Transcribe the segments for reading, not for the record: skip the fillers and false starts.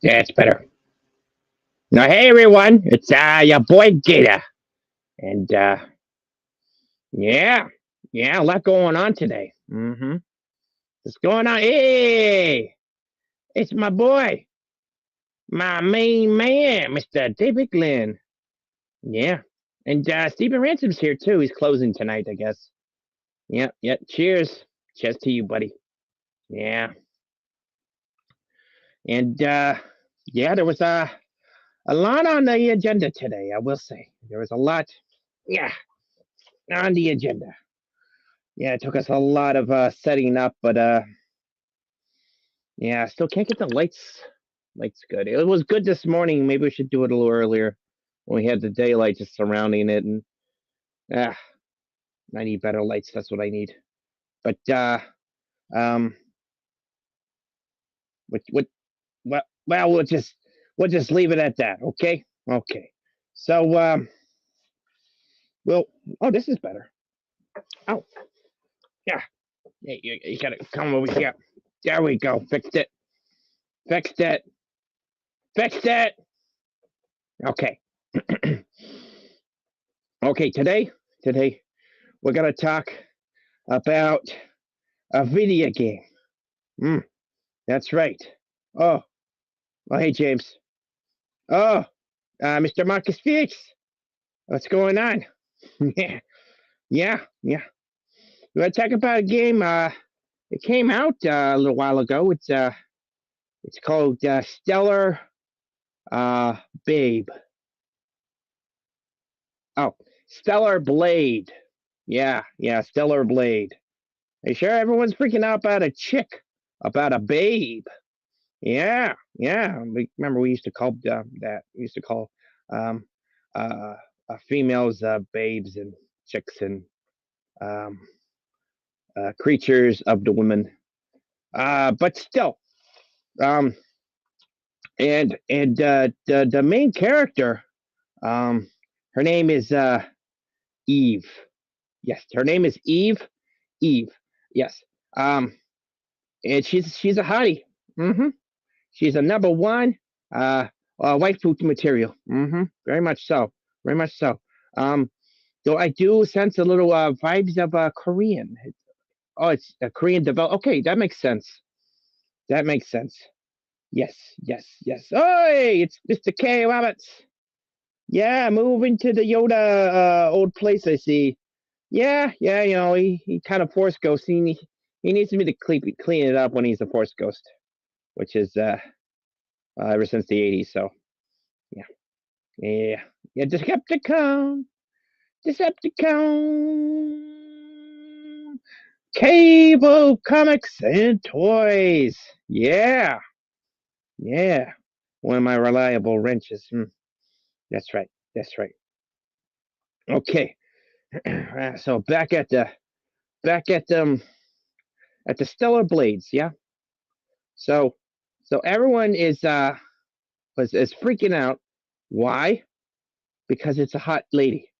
Yeah, it's better. Now, hey everyone, it's your boy Gator, and yeah, yeah, a lot going on today. What's going on? Hey, it's my boy, my main man, Mr. David Glenn. Yeah, and Stephen Ransom's here too. He's closing tonight, I guess. Yeah, yeah. Cheers, cheers to you, buddy. Yeah, and yeah, there was a lot on the agenda today. I will say there was a lot. Yeah, on the agenda. Yeah, it took us a lot of setting up, but yeah, still can't get the lights good. It was good this morning. Maybe we should do it a little earlier when we had the daylight just surrounding it, and ah, I need better lights. That's what I need. But um, what well, we'll just leave it at that. Okay, okay. So well, oh, this is better. Oh, yeah, yeah, you gotta come over here. There we go. Fixed it. Fixed it. Fixed it. Okay. Okay, today we're gonna talk about a video game. Mm, that's right. Oh, oh, hey James. Oh, Mr. Marcus Felix. What's going on? Yeah, yeah. We're gonna talk about a game. It came out a little while ago. It's called Stellar Babe. Oh, Stellar Blade. Yeah, yeah, Stellar Blade. Are you sure everyone's freaking out about a chick, about a babe? Yeah, yeah. Remember, we used to call that. We used to call um, uh, females babes and chicks and um, creatures of the women. But still, um, and the main character, um, her name is Eve. Yes, her name is Eve. Eve. Yes. Um, and she's a hottie. Mm-hmm. She's a number one waifu material. Very much so. Very much so. Um, though I do sense a little vibes of Korean. Oh, it's a Korean develop. Okay, that makes sense. That makes sense. Yes, yes, yes. Hey, it's Mr. K. Roberts. Yeah, moving to the Yoda old place. I see. Yeah, yeah. He kind of force ghost. He needs me to clean it up when he's a force ghost, which is ever since the '80s. So yeah. Yeah, yeah, Decepticon, cable comics and toys. Yeah, yeah. One of my reliable wrenches. That's right. That's right. Okay. So back at the Stellar Blades. Yeah. So so everyone is freaking out. Why? Because it's a hot lady.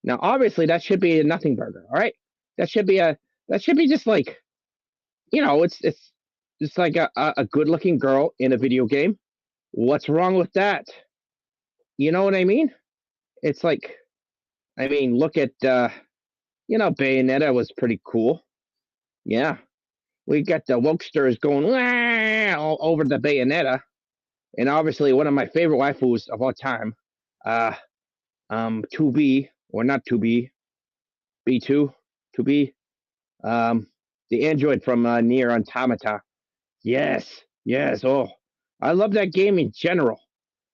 Now, obviously, that should be a nothing burger. All right. That should be a that should be just like it's like a good looking girl in a video game. What's wrong with that? You know what I mean? It's like, I mean, look at Bayonetta was pretty cool. Yeah, we got the wokesters going all over the Bayonetta, and obviously one of my favorite waifus of all time, uh, 2B or not 2B, B2, 2B, um, the android from Near Automata. Yes, yes. Oh, I love that game in general.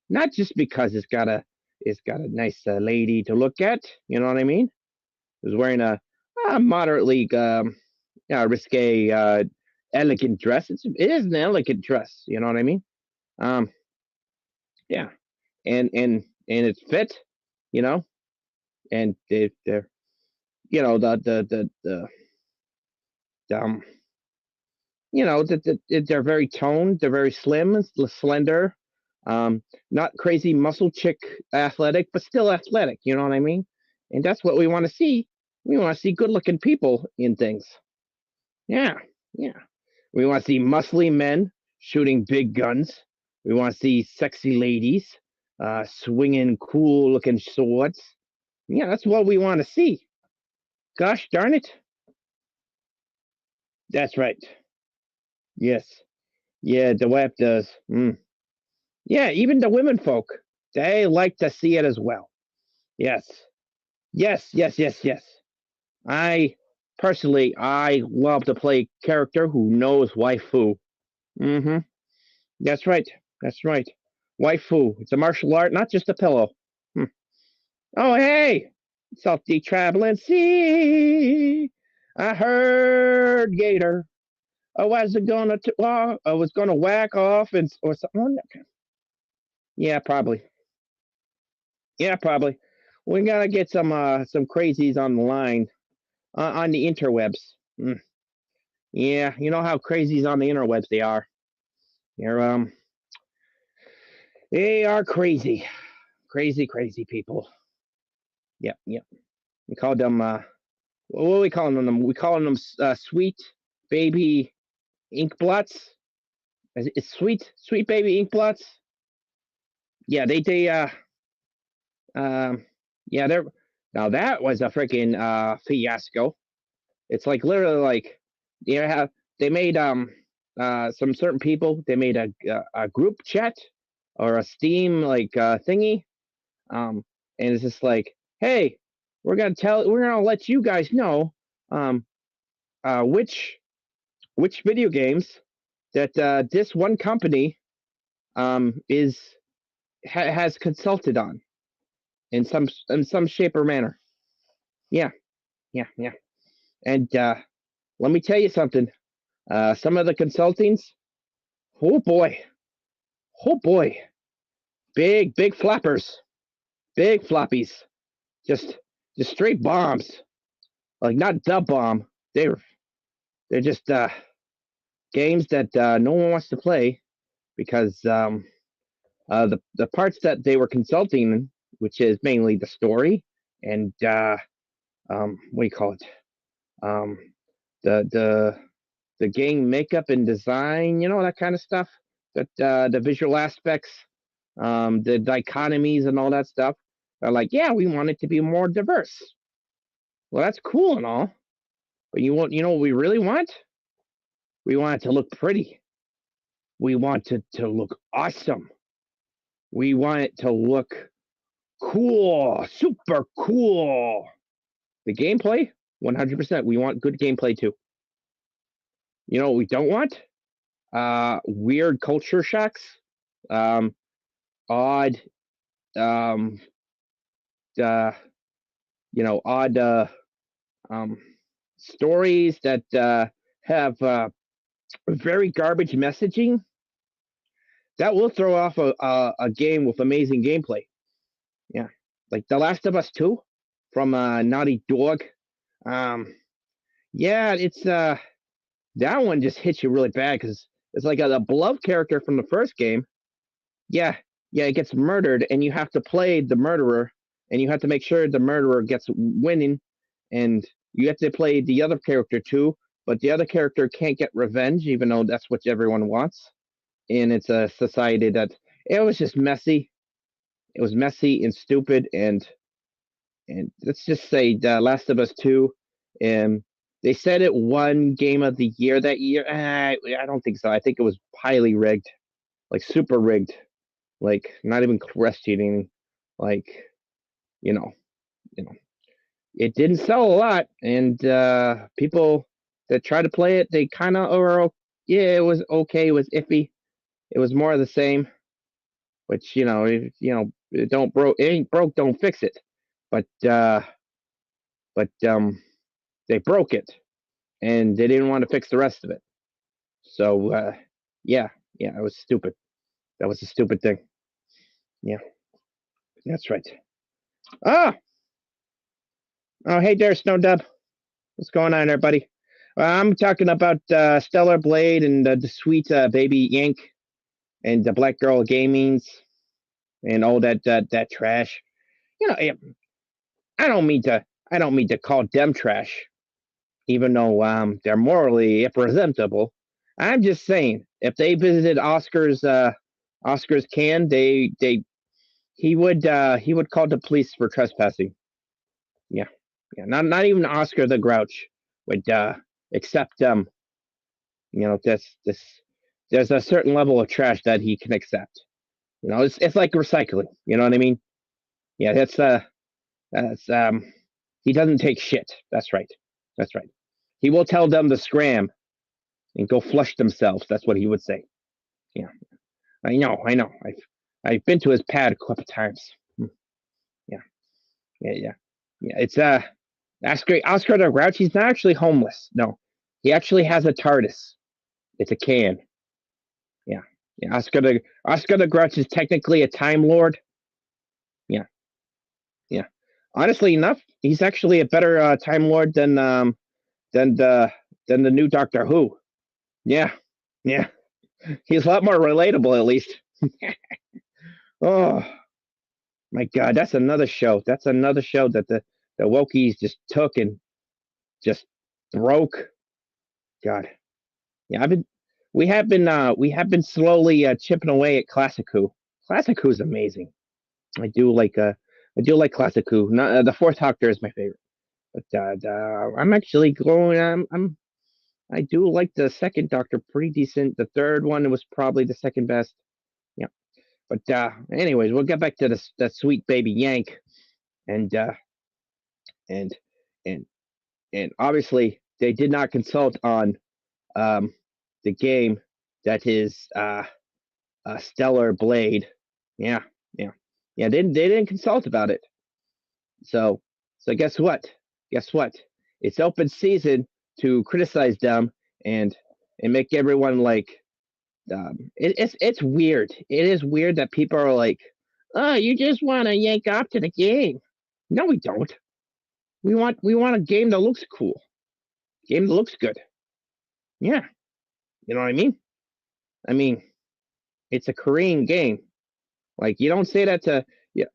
Not just because it's got a nice lady to look at. You know what I mean? It was wearing a moderately risque, elegant dress. It is an elegant dress. You know what I mean? Um, yeah, and it's fit. You know, and they're the they're very toned. They're very slim, slender. Not crazy muscle chick athletic, but still athletic. You know what I mean? And that's what we want to see. We want to see good looking people in things. Yeah, yeah. We want to see muscly men shooting big guns. We want to see sexy ladies swinging cool looking swords. Yeah, that's what we want to see. Gosh darn it. That's right. Yes. Yeah, the web does. Yeah, even the women folk, they like to see it as well. Yes. Yes, yes, yes, yes. I personally, I love to play character who knows waifu. Mm-hmm. That's right. That's right. Waifu. It's a martial art, not just a pillow. Hmm. Oh, hey, salty traveling sea. I heard Gator. I was I was gonna whack off and or something. Yeah, probably. Yeah, probably. We gotta get some crazies on the line on the interwebs. Yeah, you know how crazies on the interwebs they are. They're they are crazy, crazy people. Yep, yep. We call them what are we calling them? We calling them sweet baby ink blots. It's sweet baby ink blots. Yeah, they um yeah they're now that was a freaking fiasco. It's like literally like you have they made some certain people they made a group chat or a Steam like thingy and it's just like hey we're gonna let you guys know um which video games that this one company is has consulted on in some shape or manner. Yeah, yeah. And let me tell you something. Some of the consultings, oh boy, oh boy, big flappers, big floppies, just just straight bombs. Like not the bomb. They're just games that no one wants to play because the parts that they were consulting, which is mainly the story and what do you call it? Um, the the game makeup and design, you know, that kind of stuff. That the visual aspects, the dichotomies and all that stuff. Are like, yeah, we want it to be more diverse. Well, that's cool and all, but you know what we really want? We want it to look pretty. We want it to look awesome. We want it to look cool, super cool. The gameplay, 100%. We want good gameplay too. You know what we don't want? Weird culture shocks, um, odd, um, uh, odd um, stories that have very garbage messaging. That will throw off a game with amazing gameplay. Yeah, like The Last of Us 2 from Naughty Dog. Um, yeah, it's that one just hits you really bad because it's like a beloved character from the first game. Yeah, yeah, it gets murdered, and you have to play the murderer, and you have to make sure the murderer gets winning, and you have to play the other character too. But the other character can't get revenge, even though that's what everyone wants. And it's a society that it was just messy. It was messy and stupid, and let's just say The Last of Us 2. And they said it won Game of the Year that year. I don't think so. I think it was highly rigged, like super rigged, like not even questioning, like you know, you know, it didn't sell a lot, and people that try to play it, they kind of are. Yeah, it was okay. It was iffy. It was more of the same, which it don't broke. It ain't broke. Don't fix it. But but they broke it, and they didn't want to fix the rest of it. So yeah, it was stupid. That was a stupid thing. Yeah, that's right. Ah, oh, hey there, Snow Dub. What's going on there, buddy? I'm talking about Stellar Blade and the sweet baby Yank and the Black Girl Gamings and all that trash. You know, I don't mean to. I don't mean to call them trash, even though they're morally representable. I'm just saying, if they visited Oscar's Oscar's can. He would call the police for trespassing. Yeah, yeah. Not even Oscar the Grouch would accept this. There's a certain level of trash that he can accept. It's like recycling. You know what I mean? Yeah, that's he doesn't take shit. That's right. That's right. He will tell them to scram and go flush themselves. That's what he would say. Yeah, I know. I've been to his pad a couple times. Yeah, yeah. It's Oscar the Grouch. He's not actually homeless. No, he actually has a TARDIS. It's a can. Yeah, yeah. Oscar the Grouch is technically a Time Lord. Yeah, yeah. Honestly enough, he's actually a better Time Lord than the new Doctor Who. Yeah, yeah. He's a lot more relatable, at least. Oh my God, that's another show. That's another show that the Wokies just took and just broke. God, yeah. We have been slowly chipping away at Classic Who. Classic Who's amazing. I do like Classic Who. Not, the Fourth Doctor is my favorite, but I'm actually going. I do like the second Doctor pretty decent. The third one was probably the second best. Yeah. But anyways, we'll get back to this that sweet baby Yank, and and and and obviously they did not consult on um, the game that is Stellar Blade. Yeah, yeah, yeah. They didn't consult about it. So guess what? Guess what? It's open season to criticize them and make everyone like it's weird. It is weird that people are like, "Oh, you just want to yank off to the game." No, we don't. We want a game that looks cool, game that looks good. Yeah, you know what I mean. I mean, it's a Korean game. Like you don't say that to yeah.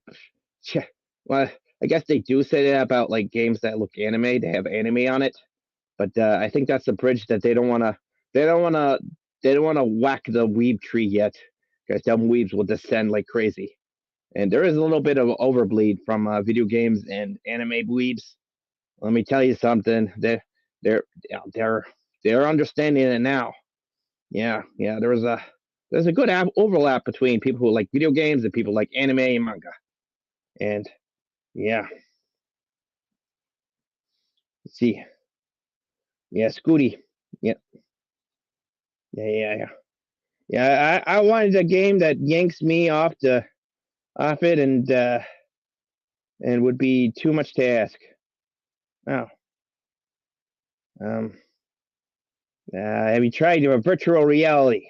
Yeah. Well, I guess they do say that about like games that look anime. They have anime on it, but I think that's a bridge that they don't want to. They don't want to. They don't want to whack the weeb tree yet, because them weebs will descend like crazy. And there is a little bit of overbleed from video games and anime weebs. Let me tell you something. They're they're they're understanding it now. Yeah, yeah. There's a good overlap between people who like video games and people like anime and manga. And yeah, let's see. Yeah, Scooty. Yeah, yeah. I wanted a game that yanks me off it and would be too much to ask. Oh, um, have you tried virtual reality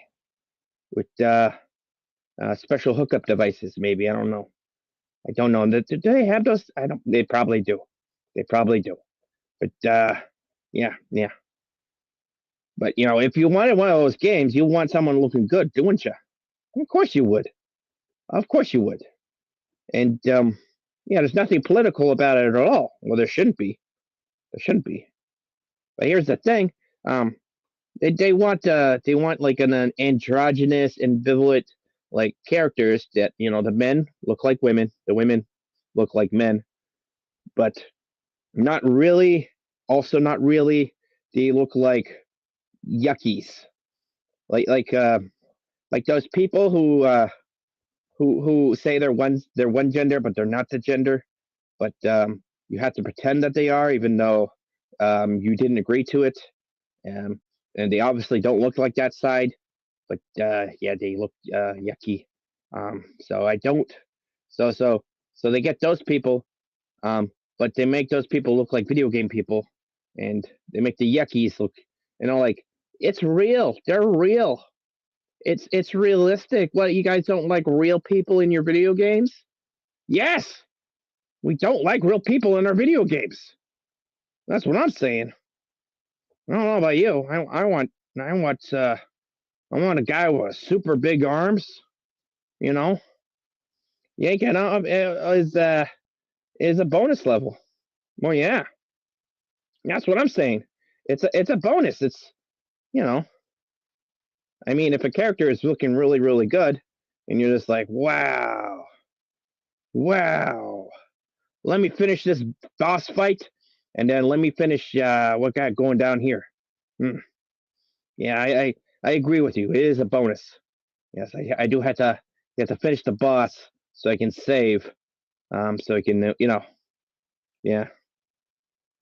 with special hookup devices? Maybe I don't know. I don't know. Do they have those? I don't. They probably do. They probably do. But yeah. But if you wanted one of those games, you want someone looking good, don't you? Of course you would. Of course you would. And yeah, there's nothing political about it at all. Well, there shouldn't be. There shouldn't be. But here's the thing. Um, they want like an androgynous, ambivalent like characters that the men look like women, the women look like men, but not really. Also, not really. They look like yuckies, like like those people who say they're one gender, but they're not the gender. But you have to pretend that they are, even though you didn't agree to it. Um, and they obviously don't look like that side. But yeah, they look yucky. So I don't. So they get those people, but they make those people look like video game people, and they make the yuckies look, like it's real. They're real. It's realistic. What, you guys don't like real people in your video games? Yes, we don't like real people in our video games. That's what I'm saying. I don't know about you. I want a guy with super big arms. You know, yanking up is a bonus level. Well, yeah, that's what I'm saying. It's a bonus. It's you know, I mean, if a character is looking really really good, and you're just like, wow, wow. Let me finish this boss fight, and then let me finish what got going down here. Hmm. Yeah, I agree with you. It is a bonus. Yes, I do have to finish the boss so I can save. So I can yeah.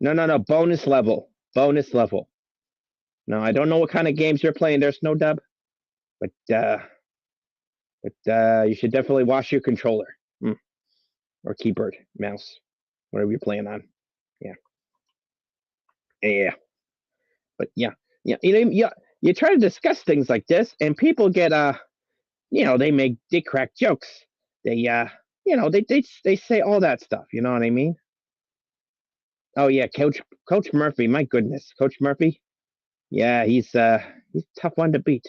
No, bonus level, bonus level. No, I don't know what kind of games you're playing there, Snow Dub, but you should definitely wash your controller, or keyboard, mouse, whatever you're playing on. Yeah, yeah. But yeah. You try to discuss things like this, and people get they crack jokes. They they say all that stuff. You know what I mean? Oh yeah, Coach Murphy. My goodness, Coach Murphy. Yeah, he's a tough one to beat.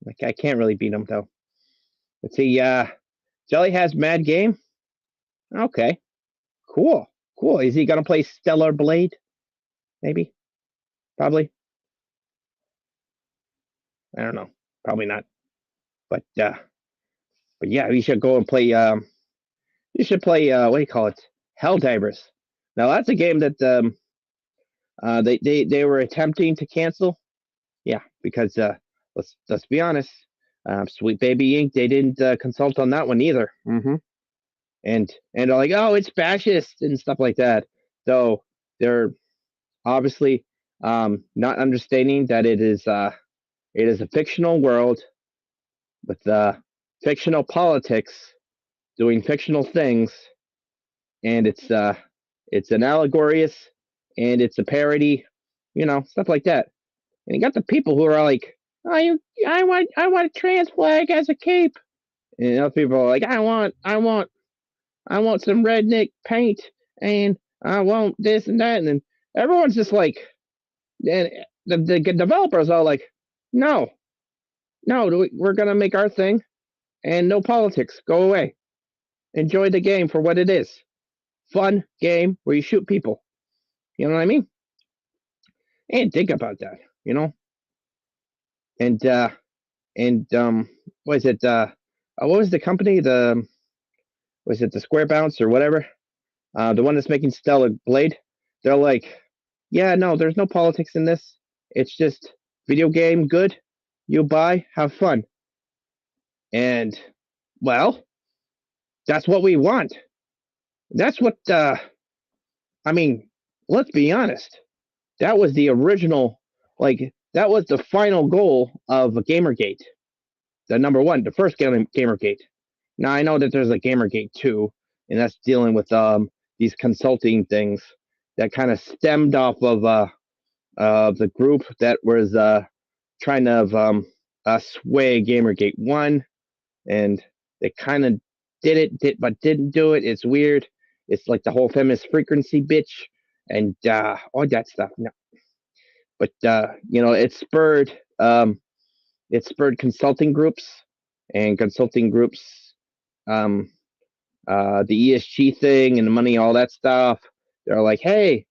Like I can't really beat him though. Let's see. Jelly has mad game. Okay, cool. Is he gonna play Stellar Blade? Maybe, probably. I don't know. Probably not. But yeah, we should go and play. You should play. What do you call it? Helldivers. Now that's a game that they were attempting to cancel. Yeah, because let's be honest, Sweet Baby Inc. They didn't consult on that one either. And they're like, oh, it's fascist and stuff like that. So they're obviously not understanding that it is a fictional world with fictional politics doing fictional things, and it's an allegorious, and it's a parody, stuff like that. And you got the people who are like, oh, I want a trans flag as a cape, and other people are like, I want some redneck paint, and I want this and that, and then everyone's just like, and the developers are like, no, we're gonna make our thing, and no politics, go away, enjoy the game for what it is, fun game where you shoot people, you know what I mean? And think about that, and what is it? What was the company? Was it the Square Bounce or whatever? The one that's making Stellar Blade. They're like, yeah, no, there's no politics in this. It's just video game, good. You buy, have fun, and well, that's what we want. That's what. I mean, let's be honest. That was the original. Like that was the final goal of Gamergate. The number one, the first Gamergate. Now I know that there's a Gamergate 2, and that's dealing with these consulting things that kind of stemmed off of the group that was trying to sway Gamergate 1, and they kind of but didn't do it. It's weird. It's like the whole feminist frequency bitch and all that stuff. No. But it spurred consulting groups, and consulting groups, um, the ESG thing and the money, all that stuff. They're like, hey,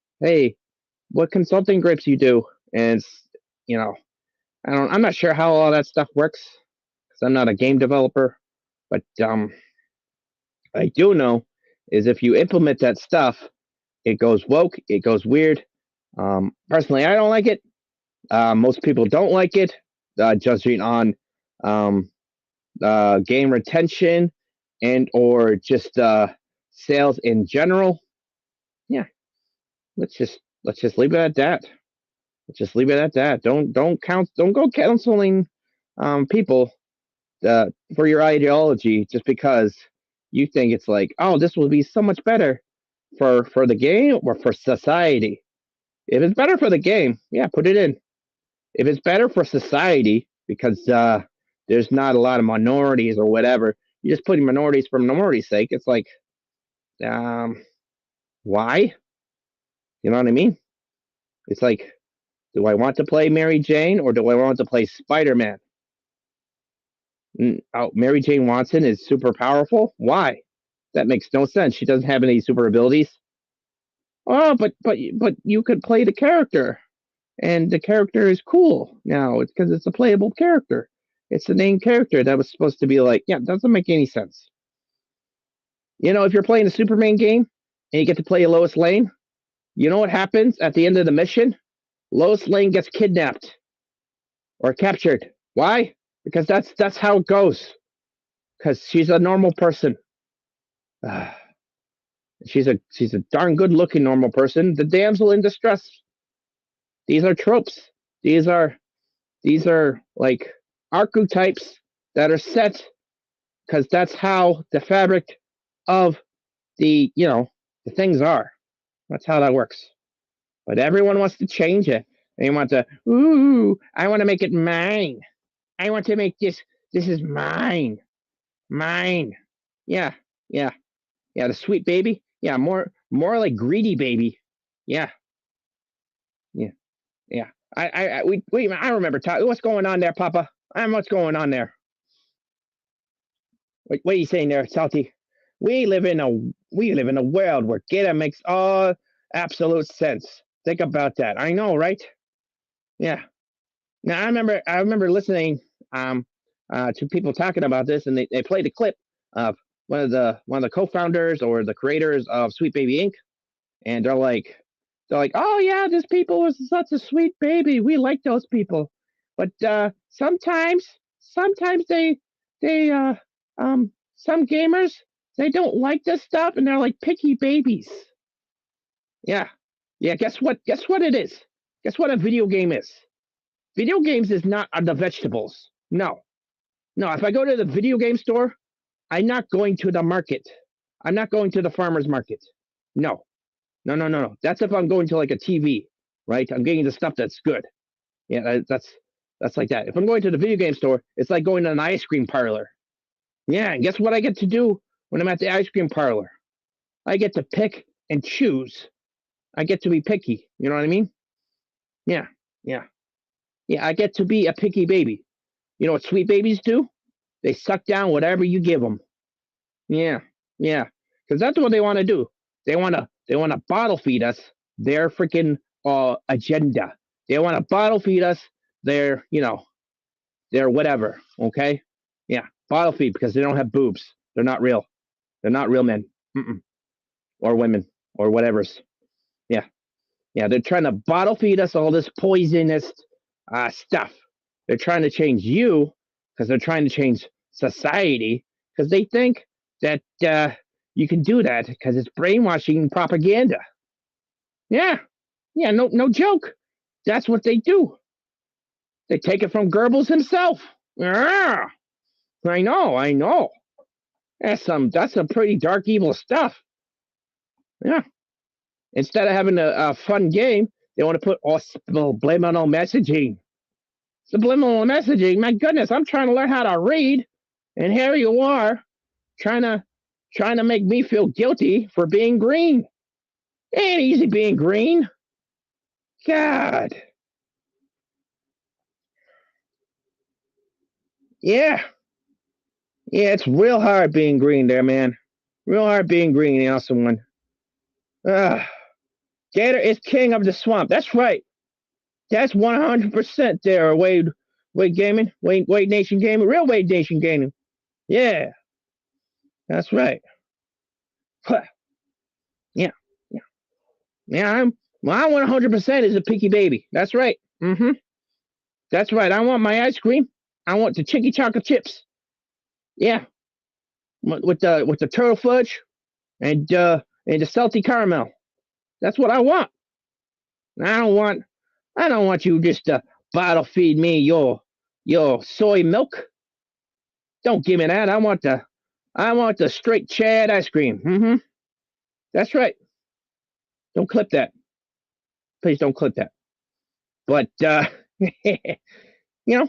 what consulting groups you do? And it's, I'm not sure how all that stuff works because I'm not a game developer, but I do know is if you implement that stuff, it goes woke, it goes weird. Personally, I don't like it. Most people don't like it, judging on game retention and or just sales in general. Yeah, let's just leave it at that. Let's just leave it at that. Don't go counseling people for your ideology just because you think it's like, oh, this will be so much better for the game or for society. If it's better for the game, yeah, put it in. If it's better for society because there's not a lot of minorities or whatever, you're just putting minorities for minority's sake. It's like, why? You know what I mean? It's like, do I want to play Mary Jane or do I want to play Spider-Man? Oh, Mary Jane Watson is super powerful. Why? That makes no sense. She doesn't have any super abilities. Oh, but you could play the character, and the character is cool now. It's because it's a playable character. It's the main character that was supposed to be like, yeah, doesn't make any sense. You know, if you're playing a Superman game and you get to play Lois Lane, you know what happens at the end of the mission? Lois Lane gets kidnapped or captured. Why? Because that's how it goes. Because she's a normal person. She's a darn good looking normal person. The damsel in distress. These are tropes. These are like archetypes that are set because that's how the fabric of the the things are. That's how that works. But everyone wants to change it. They want to, ooh, I want to make it mine. I want to make this. This is mine. Mine. Yeah, yeah, yeah. The sweet baby. Yeah, more like greedy baby. Yeah, yeah, yeah. I remember talking. What's going on there, Papa? What's going on there? What are you saying there, Salty? We live in a world where Gator makes all absolute sense. Think about that. I know, right? Yeah. Now I remember listening to people talking about this, and they played a clip of one of the co-founders or the creators of Sweet Baby Inc. And they're like, oh yeah, this people was such a sweet baby. We like those people, but sometimes they some gamers they don't like this stuff, and they're like picky babies. Yeah, yeah. Guess what it is. Guess what a video game is. Video games is not the vegetables. No, no. If I go to the video game store, I'm not going to the market. I'm not going to the farmer's market. No, no, no, no, no. That's if I'm going to like a TV, right? I'm getting the stuff that's good. Yeah, that's like that. If I'm going to the video game store, it's like going to an ice cream parlor. Yeah, and guess what I get to do when I'm at the ice cream parlor? I get to pick and choose. I get to be picky. You know what I mean? Yeah, yeah, yeah. I get to be a picky baby. You know what sweet babies do? They suck down whatever you give them. Yeah, yeah, because that's what they want to do. They want to bottle feed us their freaking agenda. They want to bottle feed us their their whatever. Okay, yeah, bottle feed because they don't have boobs. They're not real. They're not real men. Mm-mm. Or women or whatever's. Yeah, yeah. They're trying to bottle feed us all this poisonous stuff. They're trying to change you because they're trying to change society because they think that you can do that because it's brainwashing propaganda. Yeah, yeah, no joke. That's what they do. They take it from Goebbels himself. Yeah, I know. That's some pretty dark, evil stuff. Yeah. Instead of having a fun game, they want to put all subliminal messaging. Subliminal messaging. My goodness, I'm trying to learn how to read, and here you are trying to make me feel guilty for being green. It ain't easy being green. God. Yeah. Yeah, it's real hard being green there, man. Real hard being green, the awesome one. Gator is king of the swamp. That's right. That's 100% there, Wade Gaming. Wade Nation Gaming. Real Wade Nation Gaming. Yeah. That's right. Huh. Yeah. Yeah. Yeah, I'm 100% is a picky baby. That's right. Mm-hmm. That's right. I want my ice cream. I want the chicky chocolate chips. Yeah. With the turtle fudge and the salty caramel. That's what I want. I don't want you just to bottle feed me your soy milk. Don't give me that. I want the straight Chad ice cream. Mm-hmm. That's right. Don't clip that. Please don't clip that. But you know,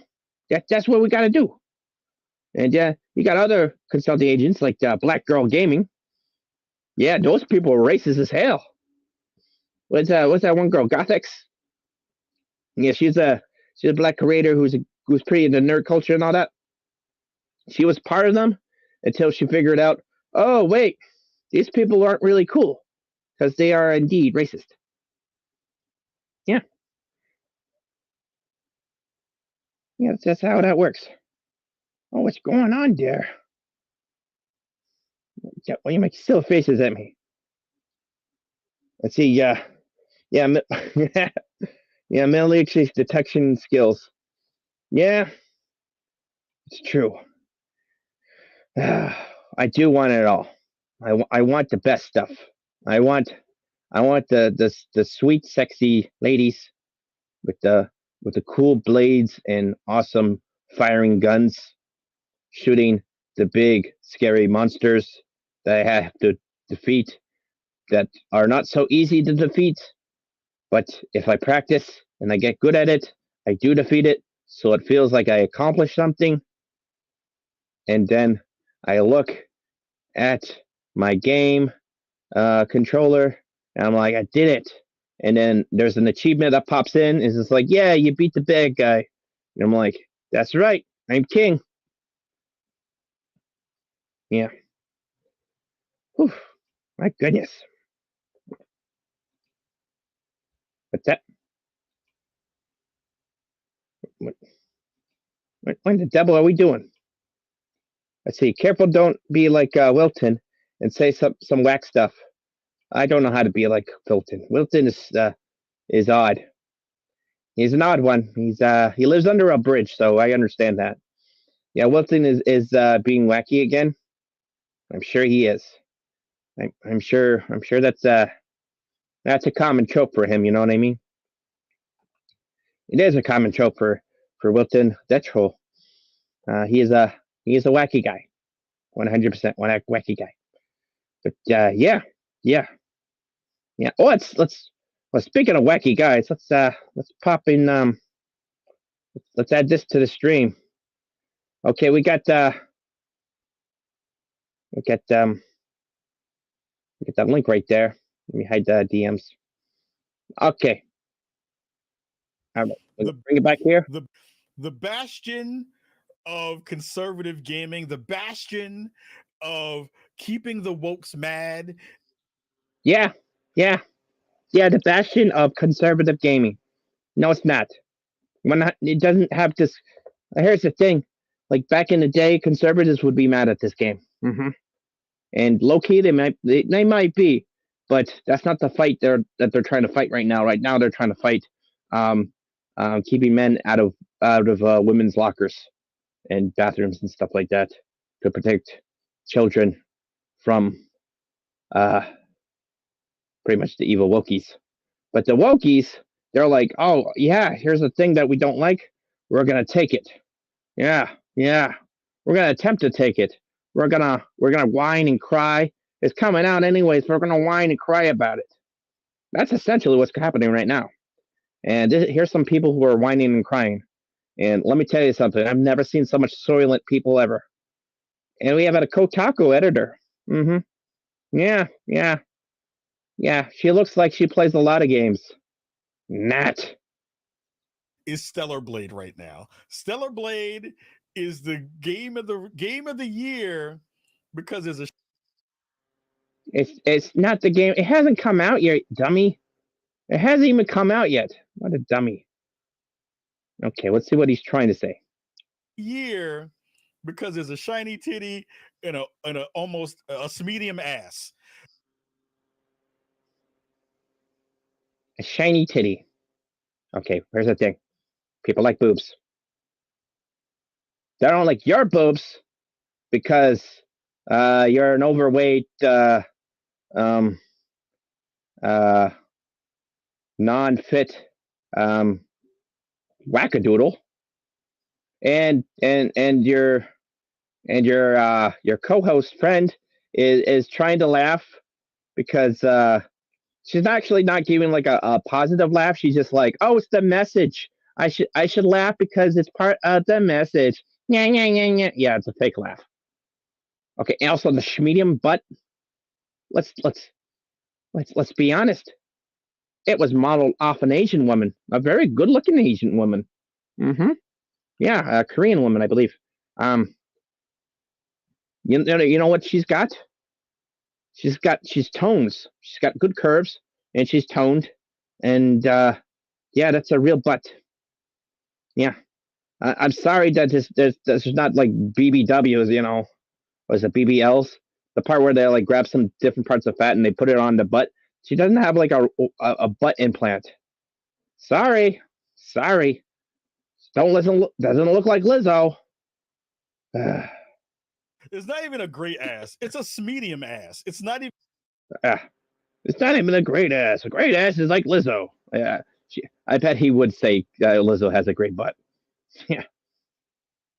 that's what we got to do. And you got other consulting agents like Black Girl Gaming. Yeah, those people are racist as hell. What's that one girl? Gothix. Yeah, she's a black creator who's pretty into nerd culture and all that. She was part of them until she figured out, oh wait, these people aren't really cool because they are indeed racist. Yeah, yeah, that's how that works. Oh, what's going on there? Why you make silly faces at me? Let's see. Yeah, yeah, yeah. Middle East detection skills. Yeah, it's true. I do want it all. I want the best stuff. I want the sweet, sexy ladies with the cool blades and awesome firing guns, shooting the big scary monsters that I have to defeat that are not so easy to defeat. But if I practice and I get good at it, I do defeat it. So it feels like I accomplished something. And then I look at my game controller and I'm like, I did it. And then there's an achievement that pops in. It's just like, yeah, you beat the bad guy. And I'm like, that's right. I'm king. Yeah. Whew, my goodness. What's that? What the devil are we doing? Let's see. Careful, don't be like Wilton and say some whack stuff. I don't know how to be like Wilton. Wilton is odd. He's an odd one. He lives under a bridge, so I understand that. Yeah, Wilton is being wacky again. I'm sure he is. I'm sure that's a common trope for him. You know what I mean? It is a common trope for Wilton Detroll. He is a wacky guy, 100% one wacky guy. But yeah, yeah, yeah. Oh, well, speaking of wacky guys, let's pop in. Let's add this to the stream. Okay, we got we got that link right there. Let me hide the DMs. Okay. All right. Bring it back here. The bastion of conservative gaming, the bastion of keeping the wokes mad. Yeah, yeah, yeah. The bastion of conservative gaming. No, it's not. It doesn't have this. Here's the thing. Like back in the day, conservatives would be mad at this game. Mm-hmm. And low key, they might be, but that's not the fight that they're trying to fight right now. Right now, they're trying to fight keeping men out of women's lockers and bathrooms and stuff like that to protect children from pretty much the evil wokies. But the wokies, they're like, oh yeah, here's a thing that we don't like. We're gonna take it. Yeah, yeah. We're gonna attempt to take it. We're gonna whine and cry. It's coming out anyways. We're gonna whine and cry about it. That's essentially what's happening right now. And here's some people who are whining and crying. And let me tell you something. I've never seen so much soylent people ever. And we have a Kotaku editor. Mm-hmm. Yeah, yeah, yeah. She looks like she plays a lot of games. Nat is Stellar Blade right now. Stellar Blade is the game of the year because there's a. It's not the game. It hasn't come out yet, dummy. It hasn't even come out yet. What a dummy. Okay, let's see what he's trying to say. Year because there's a shiny titty and a almost a medium ass. A shiny titty. Okay, here's the thing. People like boobs. They don't like your boobs because you're an overweight non-fit wackadoodle, and your co-host friend is trying to laugh because she's actually not giving like a positive laugh. She's just like, oh, it's the message. I should laugh because it's part of the message. Yeah, yeah, yeah, yeah. Yeah, it's a fake laugh. Okay, and also the schmedium butt. Let's be honest. It was modeled off an Asian woman, a very good-looking Asian woman. Mm-hmm. Yeah, a Korean woman, I believe. You know what she's got? She's tones. She's got good curves, and she's toned. And yeah, that's a real butt. Yeah, I'm sorry that this is not like BBWs, you know, was it BBLs? The part where they like grab some different parts of fat and they put it on the butt. She doesn't have like a butt implant. Sorry, sorry. Don't listen. Doesn't look like Lizzo. It's not even a great ass. It's a medium ass. It's not even. It's not even a great ass. A great ass is like Lizzo. Yeah, I bet he would say Lizzo has a great butt. Yeah.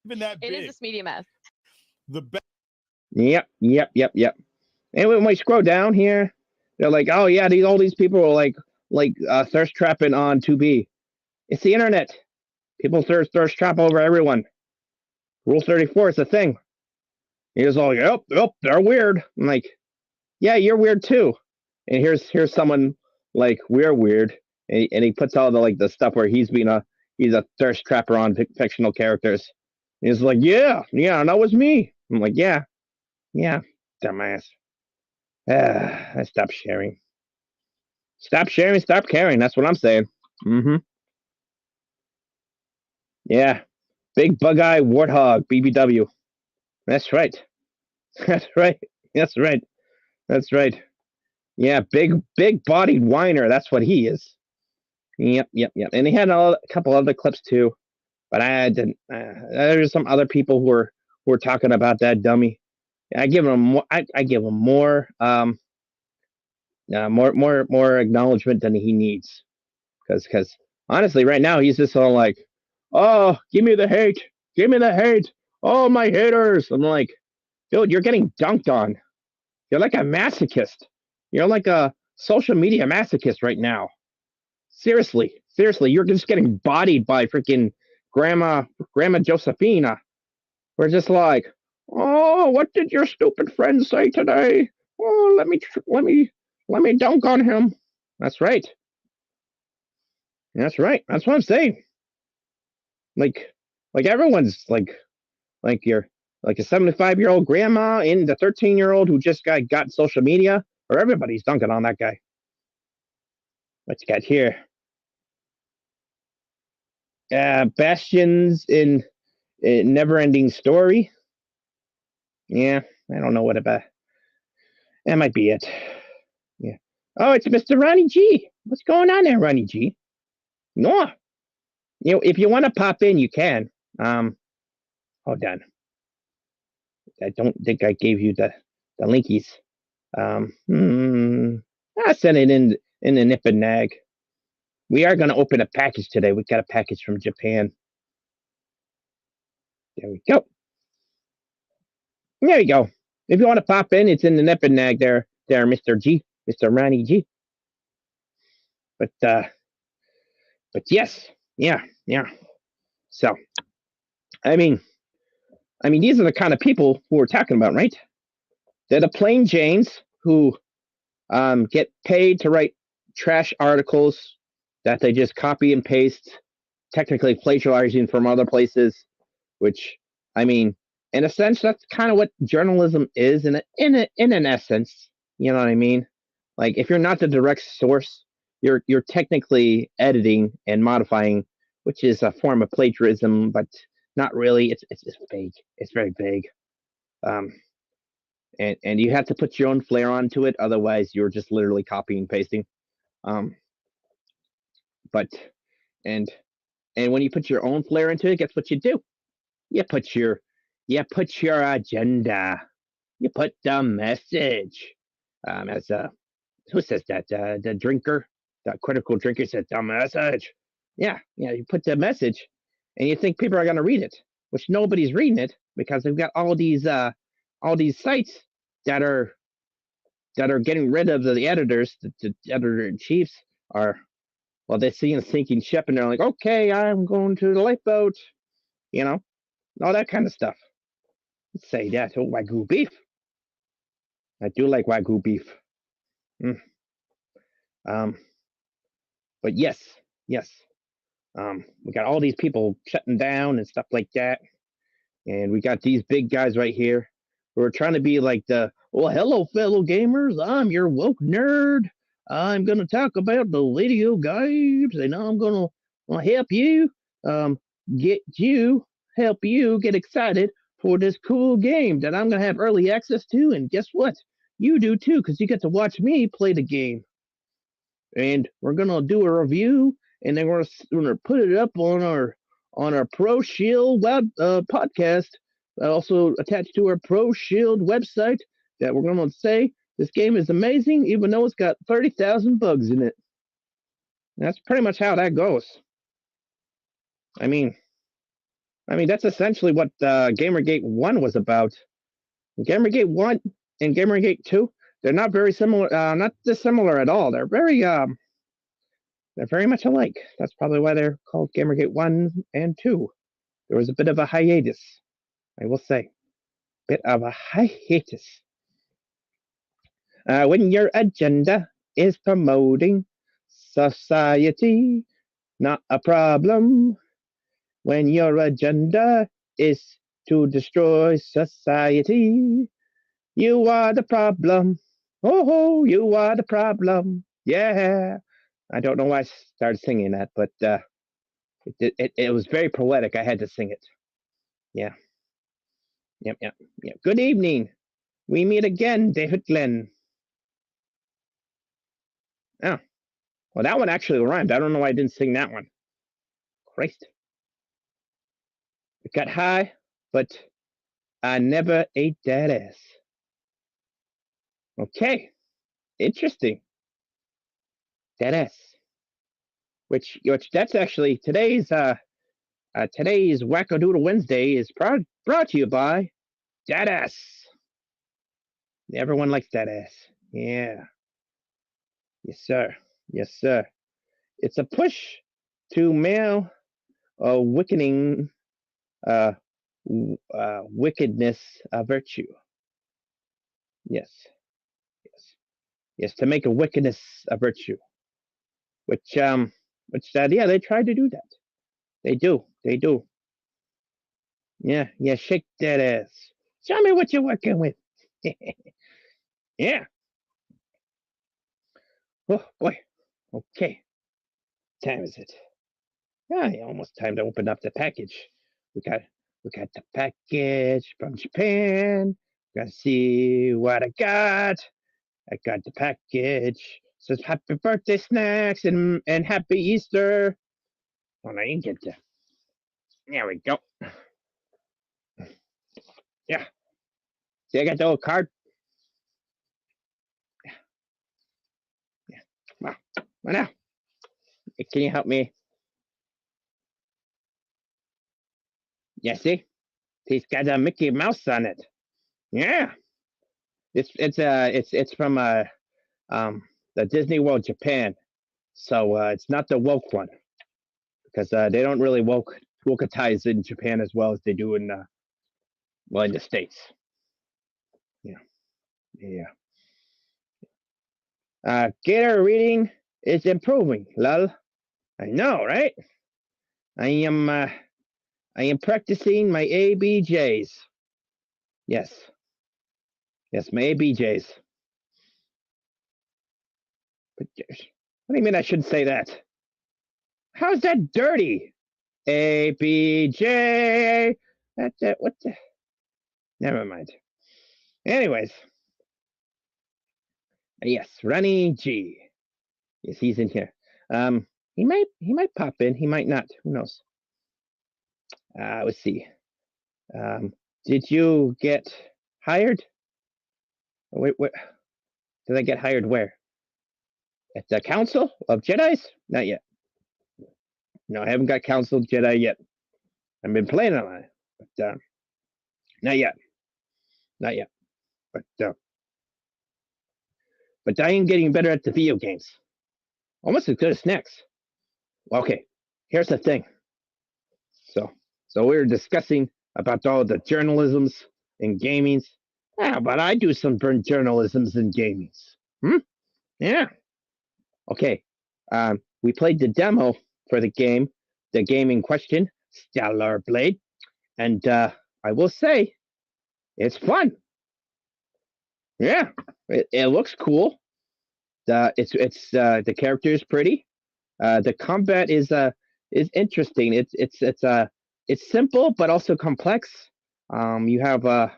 Even that big. It is a medium ass. The best. Yep. And when we scroll down here, they're like, oh yeah, all these people are like thirst trapping on 2B. It's the internet. People thirst trap over everyone. Rule 34 is a thing. He's all like, oh, they're weird. I'm like, yeah, you're weird too. And here's someone like we're weird, and he puts all the stuff where he's a thirst trapper on fictional characters. And he's like, yeah, that was me. I'm like, yeah, dumbass. Stop sharing. Stop sharing, stop caring. That's what I'm saying. Mm-hmm. Yeah. Big bug-eye warthog, BBW. That's right. That's right. That's right. That's right. Yeah, big bodied whiner. That's what he is. Yep. And he had a couple other clips too, but I didn't. There's some other people who were talking about that dummy. I give him more. I give him more acknowledgement than he needs, because honestly, right now he's just all like, oh, give me the hate, oh my haters. I'm like, dude, you're getting dunked on. You're like a masochist. You're like a social media masochist right now. Seriously, you're just getting bodied by freaking Grandma Josephina. We're just like, oh, what did your stupid friend say today? Oh, let me dunk on him. That's right. That's what I'm saying. Like everyone's like you're like a 75-year-old grandma and the 13-year-old who just got social media, or everybody's dunking on that guy. What's got here? Bastions in Never Ending Story. Yeah, I don't know what about. That might be it. Yeah. Oh, it's Mr. Ronnie G. What's going on there, Ronnie G? No. You know, if you want to pop in, you can. Hold on. I don't think I gave you the linkies. I'll send it in the nip and nag. We are going to open a package today. We got a package from Japan. There we go. There you go. If you want to pop in, it's in the nip and nag there, Mr. G, Mr. Ronnie G. But yes, yeah. So, I mean, these are the kind of people who we're talking about, right? They're the plain Janes who get paid to write trash articles that they just copy and paste, technically plagiarizing from other places, which, I mean, in a sense, that's kind of what journalism is in an essence. You know what I mean? Like, if you're not the direct source, you're technically editing and modifying, which is a form of plagiarism, but not really. It's vague. It's very vague. And you have to put your own flair onto it, otherwise you're just literally copying and pasting. But and when you put your own flair into it, guess what you do? You put your agenda. You put the message. As who says that? The drinker, the critical drinker said the message. Yeah, you put the message, and you think people are gonna read it, which nobody's reading it because they've got all these sites that are getting rid of the editors. The editor-in-chiefs are, well, they see a sinking ship and they're like, okay, I'm going to the lifeboat, all that kind of stuff. Let's say that. Oh, Wagyu beef. I do like Wagyu beef. But yes. We got all these people shutting down and stuff like that. And we got these big guys right here. We're trying to be like hello, fellow gamers. I'm your woke nerd. I'm going to talk about the video games, and I'm going to help you help you get excited for this cool game that I'm gonna have early access to. And guess what? You do too, because you get to watch me play the game. And we're gonna do a review, and then we're gonna put it up on our Pro Shield web podcast, also attached to our Pro Shield website. That we're gonna say this game is amazing, even though it's got 30,000 bugs in it. That's pretty much how that goes. I mean, that's essentially what Gamergate 1 was about. Gamergate 1 and Gamergate 2, they're not very similar, not dissimilar at all. They're very much alike. That's probably why they're called Gamergate 1 and 2. There was a bit of a hiatus, I will say. Bit of a hiatus. When your agenda is promoting society, not a problem. When your agenda is to destroy society, you are the problem. Oh, you are the problem. Yeah. I don't know why I started singing that, but it was very poetic. I had to sing it. Yeah. Yep. Good evening. We meet again, David Glenn. Oh. Well, that one actually rhymed. I don't know why I didn't sing that one. Christ. It got high, but I never ate that ass. Okay. Interesting. That ass. Which that's actually today's Wackadoodle Wednesday is brought to you by that ass. Everyone likes that ass. Yeah. Yes, sir. Yes, sir. It's a push to male wickedness a virtue. Yes. Yes, to make a wickedness a virtue. Which yeah, they try to do that. They do. Yeah, shake that ass. Show me what you're working with. Yeah. Oh boy. Okay. Time is it? Yeah, almost time to open up the package. We got the package from Japan. Gotta see what I got. I got the package. It says happy birthday snacks and happy Easter. Oh, I didn't get there. There we go. Yeah. See, I got the old card. Yeah. Wow. What now? Can you help me? Yeah, see? He's got a Mickey Mouse on it. Yeah. It's from the Disney World Japan. So it's not the woke one. Because they don't really woketize in Japan as well as they do in the States. Yeah. Gator reading is improving, lol. I know, right? I am practicing my ABJs. Yes, my ABJs. But what do you mean I shouldn't say that? How's that dirty? ABJ. What the? Never mind. Anyways. Yes, Ronnie G. Yes, he's in here. He might pop in. He might not. Who knows? Let's see. Did you get hired? Wait, did I get hired where? At the Council of Jedis? Not yet. No, I haven't got Council of Jedi yet. I've been playing on it, but not yet. But I am getting better at the video games. Almost as good as snacks. Okay, here's the thing. So we were discussing about all the journalisms and gamings. Yeah, but I do some journalisms and gamings. Yeah. Okay. We played the demo for the game in question, Stellar Blade, and I will say, it's fun. Yeah, it looks cool. The character is pretty. The combat is interesting. It's it's simple but also complex. You have to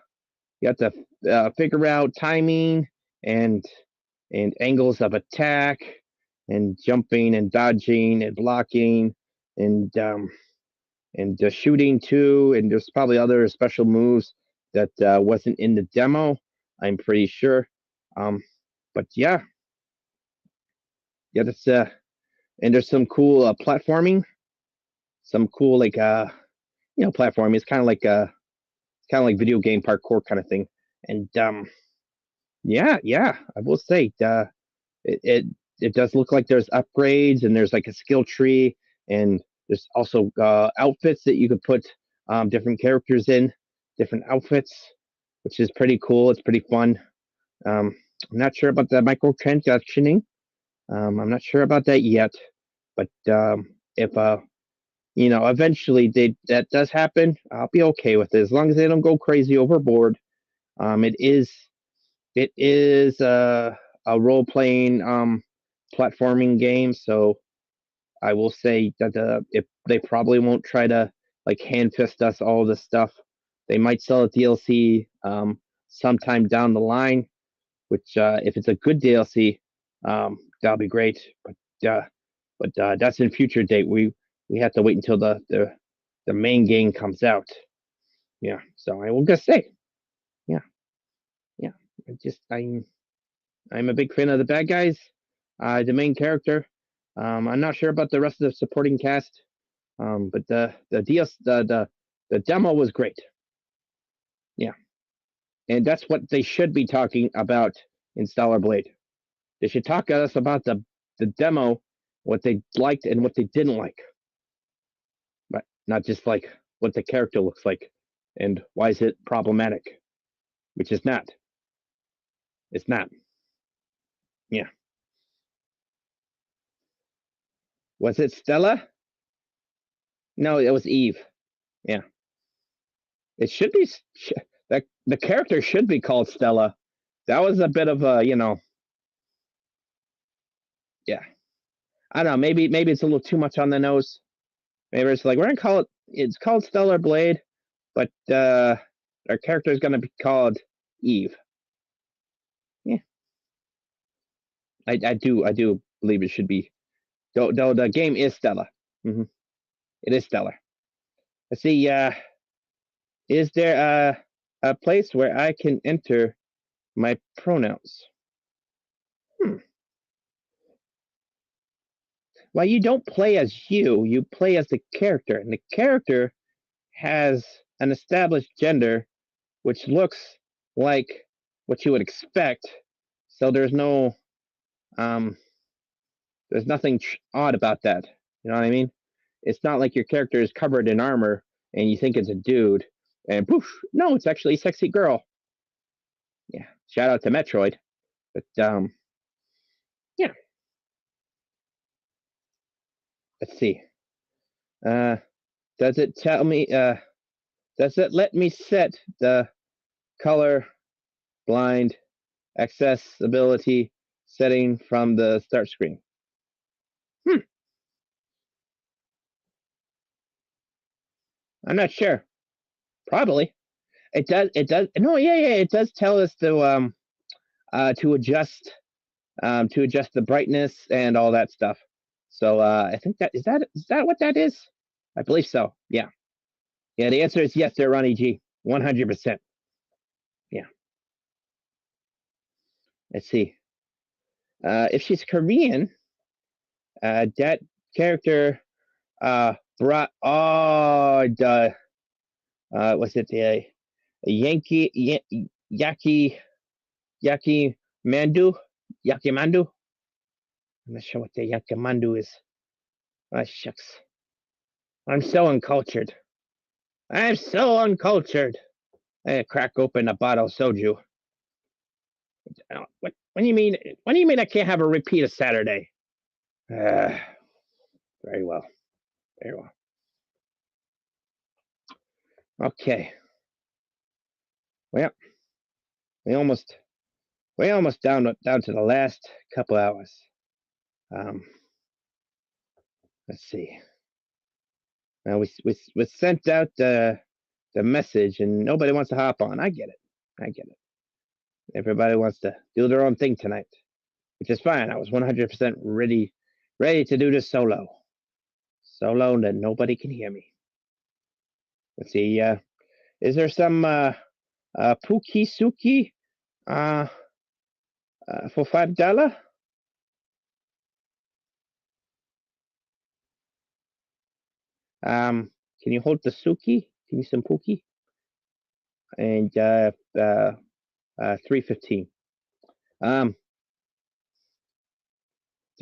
figure out timing and angles of attack and jumping and dodging and blocking and shooting too. And there's probably other special moves that wasn't in the demo, I'm pretty sure. But yeah, that's and there's some cool platforming, some cool platforming. It's kind of like video game parkour kind of thing. And yeah, I will say it does look like there's upgrades and there's like a skill tree, and there's also outfits that you could put different characters in, different outfits, which is pretty cool. It's pretty fun. I'm not sure about the microtransactioning. I'm not sure about that yet, but if eventually that does happen, I'll be okay with it as long as they don't go crazy overboard. It is a role playing platforming game, so I will say that if they probably won't try to like hand fist us all this stuff. They might sell a DLC sometime down the line, which if it's a good DLC, that'll be great. But that's in future date. We have to wait until the main game comes out. Yeah. So I will just say, yeah. I'm a big fan of the bad guys. The main character. I'm not sure about the rest of the supporting cast. But the demo was great. Yeah. And that's what they should be talking about in Stellar Blade. They should talk to us about the demo, what they liked and what they didn't like. But not just like what the character looks like and why is it problematic, which is not. It's not. Yeah. Was it Stella? No, it was Eve. Yeah. It should be the character should be called Stella. That was a bit of a, yeah. I don't know, maybe it's a little too much on the nose. Maybe it's like we're gonna call it's called Stellar Blade, but our character is gonna be called Eve. Yeah. I do believe it should be. Though the game is Stella. Mm-hmm. It is Stellar. Let's see, is there a place where I can enter my pronouns? Well, you don't play as you play as the character, and the character has an established gender, which looks like what you would expect. So there's nothing odd about that. You know what I mean? It's not like your character is covered in armor and you think it's a dude, and poof, no, it's actually a sexy girl. Yeah, shout out to Metroid, but yeah. Let's see. Does it tell me? Does it let me set the color blind accessibility setting from the start screen? I'm not sure. Probably. It does. It does. No, yeah. It does tell us to adjust the brightness and all that stuff. So I think is that what that is? I believe so. Yeah. Yeah. The answer is yes. They're Ronnie G. 100%. Yeah. Let's see. If she's Korean, that character brought the was it the Yankee Yaki Mandu? Yakimandu? I'm not sure what the Yakimandu is. Ah, shucks. I'm so uncultured. I'm so uncultured. I crack open a bottle of soju. What do you mean? What do you mean I can't have a repeat of Saturday? Very well. Very well. Okay. Well, we almost down to the last couple hours. Let's see. We sent out the message, and nobody wants to hop on. I get it. Everybody wants to do their own thing tonight, which is fine. I was 100% ready to do this solo, that nobody can hear me. Let's see. Is there some Pookie Suki for $5? Can you hold the Suki? Give me some Pookie. And $3.15.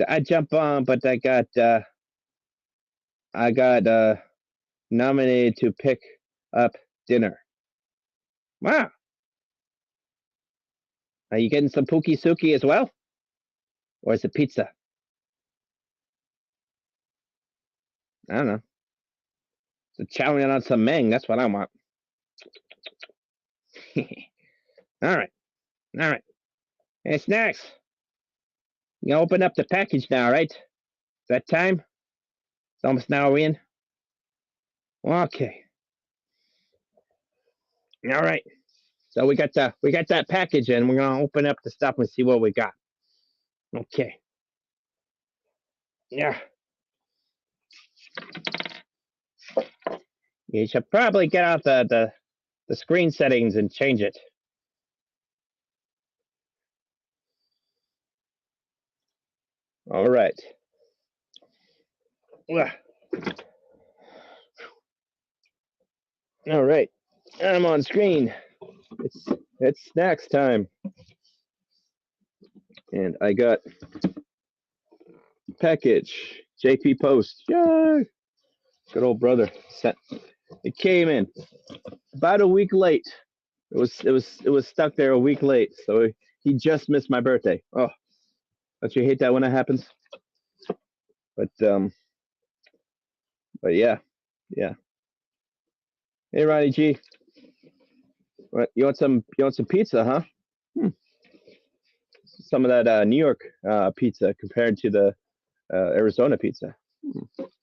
I jump on, but I got nominated to pick up dinner. Wow. Are you getting some Pookie Suki as well? Or is it pizza? I don't know. So chowing on some Meng, that's what I want. All right. Hey, Snacks. You open up the package now, right? Is that time? It's almost an hour in. Okay. All right. So we got that package, and we're gonna open up the stuff and see what we got. Okay. Yeah. You should probably get out the screen settings and change it. All right. All right. I'm on screen. It's Snacks time. And I got package, JP Post. Yay! Good old brother. It came in about a week late. It was stuck there a week late, so he just missed my birthday. Oh, don't you hate that when that happens? But yeah. Hey, Ronnie G. What, you want some pizza, huh? Some of that New York pizza compared to the Arizona pizza.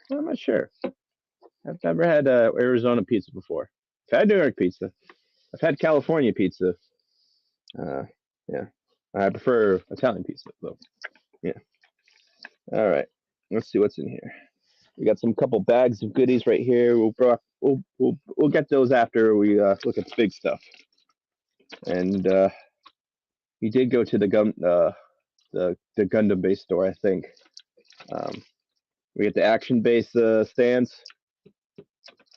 I'm not sure. I've never had Arizona pizza before. I've had New York pizza. I've had California pizza. Yeah, I prefer Italian pizza though. Yeah. All right. Let's see what's in here. We got some couple bags of goodies right here. We'll get those after we look at the big stuff. And we did go to the Gundam base store, I think. We get the action base stands.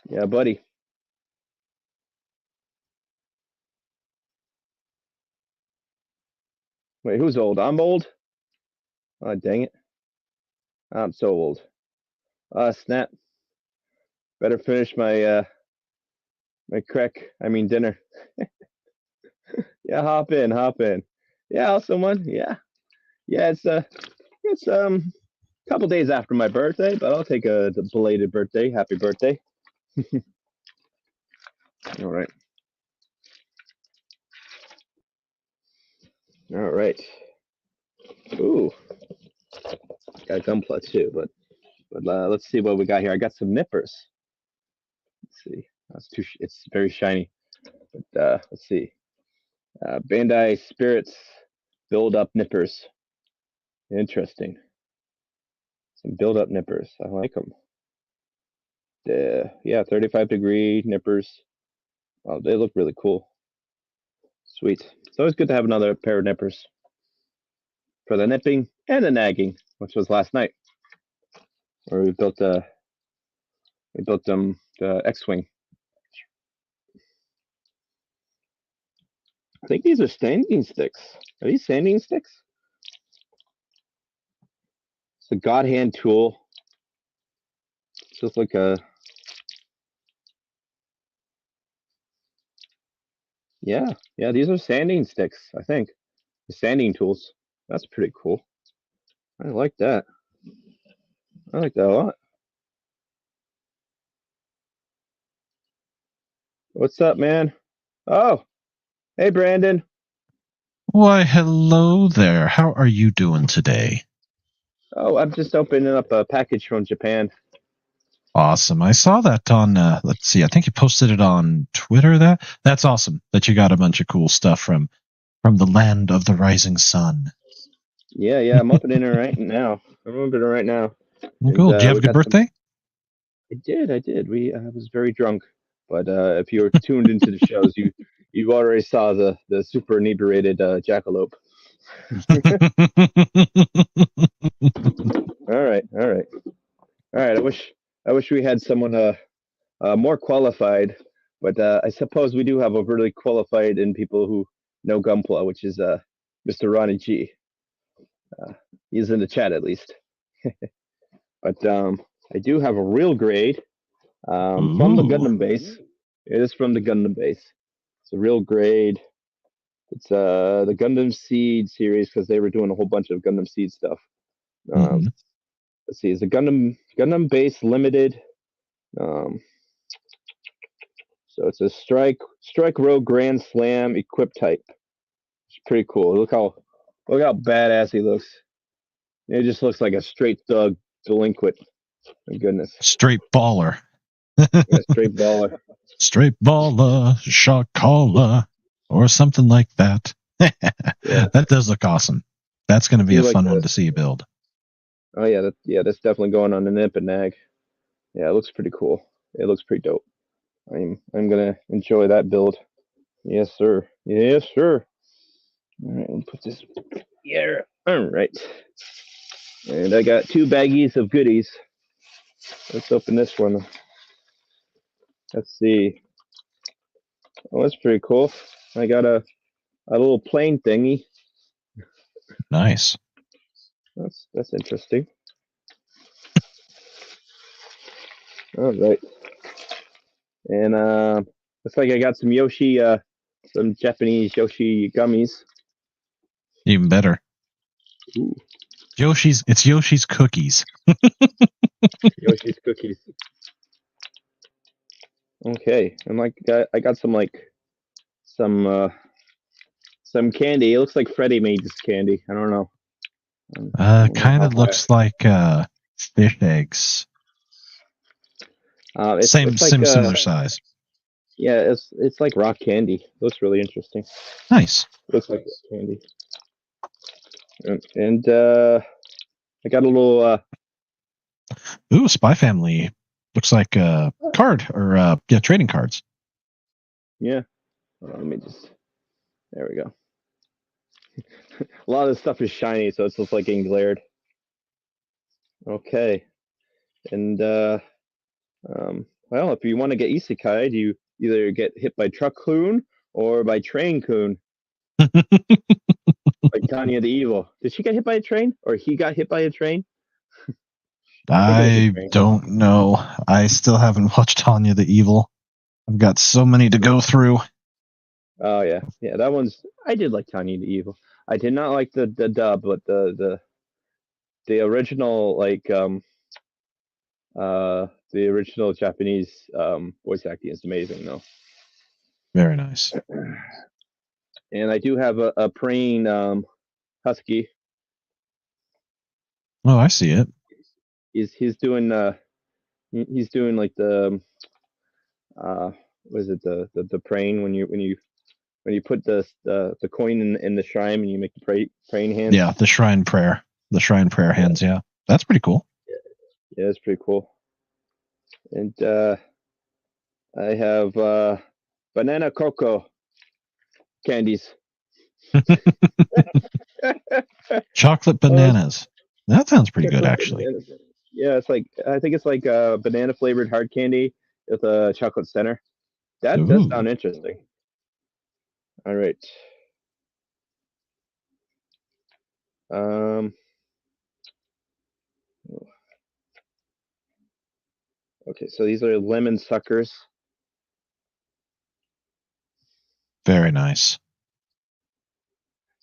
Yeah, buddy. Wait, who's old? I'm old? Oh, dang it. I'm so old. Snap. Better finish my dinner. Yeah, hop in. Yeah, someone. Yeah. It's a couple days after my birthday, but I'll take a belated birthday. Happy birthday. All right. Ooh, got Gunpla too, but let's see what we got here. I got some nippers. Let's see. It's very shiny. But let's see. Bandai Spirits build up nippers. Interesting. Some build up nippers. I like them. Yeah, 35-degree nippers. Oh, they look really cool. Sweet. It's always good to have another pair of nippers for the nipping and the nagging, which was last night, where we built them the X-wing. I think these are sanding sticks. Are these sanding sticks? It's a God hand tool. It's just like a yeah. These are sanding sticks. I think the sanding tools. That's pretty cool. I like that. I like that a lot. What's up, man? Oh, hey, Brandon. Why, hello there. How are you doing today? Oh, I'm just opening up a package from Japan. Awesome. I saw that on, let's see, I think you posted it on Twitter. That's awesome that you got a bunch of cool stuff from the land of the rising sun. Yeah, I'm opening it right now. I'm opening it right now. Well, And cool. Did you have a we good got some. birthday? I did. I was very drunk, but if you were tuned into the shows, you already saw the super inebriated jackalope. All right. I wish we had someone more qualified, but I suppose we do have a really qualified in people who know Gunpla, which is Mr. Ronnie G. He's in the chat at least. But I do have a real grade from the Ooh, Gundam base. It is from the Gundam base. It's a real grade. It's the Gundam Seed series because they were doing a whole bunch of Gundam Seed stuff. mhm. Let's see, it's a Gundam base limited. Um, so it's a Strike Row Grand Slam equip type. It's pretty cool. Look how badass he looks. It just looks like a straight thug delinquent. My goodness. Straight baller. Yeah, straight baller. Straight baller, shot caller, or something like that. Yeah. That does look awesome. That's going to be a like fun one this. to see build. Oh yeah, that's definitely going on the Nip and Nag. Yeah, it looks pretty cool. It looks pretty dope. I'm gonna enjoy that build. Yes, sir. Yes, sir. All right, we'll put this here. All right. And I got 2 baggies of goodies. Let's open this one. Let's see. Oh, that's pretty cool. I got a little plane thingy. Nice. That's interesting. All right. And looks like I got some Yoshi, some Japanese Yoshi gummies. Even better. Ooh. It's Yoshi's cookies. Yoshi's cookies. Okay, and I got some some candy. It looks like Freddy made this candy. I don't know. Kind of looks like fish eggs. It's like Similar size. yeah, it's like rock candy. It looks really interesting. Nice. It looks like candy. And I got a little Ooh, Spy Family. Looks like a card or trading cards. yeah. Let me just. There we go. A lot of this stuff is shiny, so it's just like getting glared. Okay, and well, if you want to get isekai, you either get hit by Truck Coon or by Train Coon. Like Tanya the Evil. Did she get hit by a train, or he got hit by a train? I don't know. I still haven't watched Tanya the Evil. I've got so many to go through. Oh yeah, that one's. I did like Tanya the Evil. I did not like the dub, but the original the original Japanese voice acting is amazing though. Very nice. And I do have a praying husky. Oh, I see it. He's doing like the what is it, the praying when you put the coin in the shrine and you make the praying hands. Yeah, the shrine prayer hands. Yeah, that's pretty cool. Yeah, it's pretty cool. And I have banana cocoa candies. Chocolate bananas. That sounds pretty good, actually. Bananas. Yeah, I think it's like banana flavored hard candy with a chocolate center. That does sound interesting. All right. Okay, so these are lemon suckers. Very nice.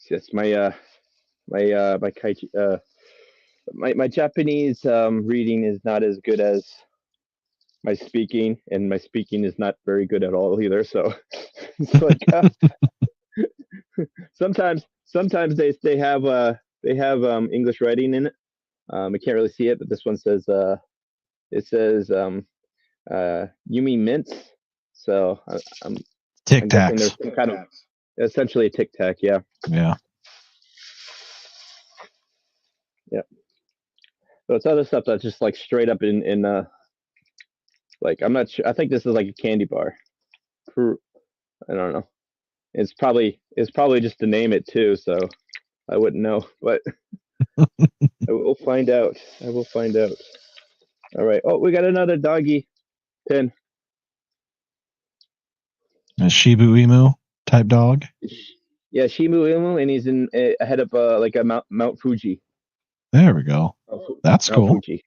Yes, my my Japanese reading is not as good as my speaking, and my speaking is not very good at all either. So it's like sometimes they have English writing in it. I can't really see it, but this one says It says Yumi mints. So I'm Tic guessing Tacs. there's some kind of essentially a Tic Tac. Yeah. Yeah. So it's other stuff that's just like straight up in like I'm not sure. I think this is like a candy bar. I don't know. It's probably just to name it too. So I wouldn't know, but I will find out. I will find out. All right. Oh, we got another doggy pin. A Shibu Inu type dog. Yeah, Shimu Inu, and he's in ahead of like a Mount Fuji. There we go. That's Mount cool. Fuji.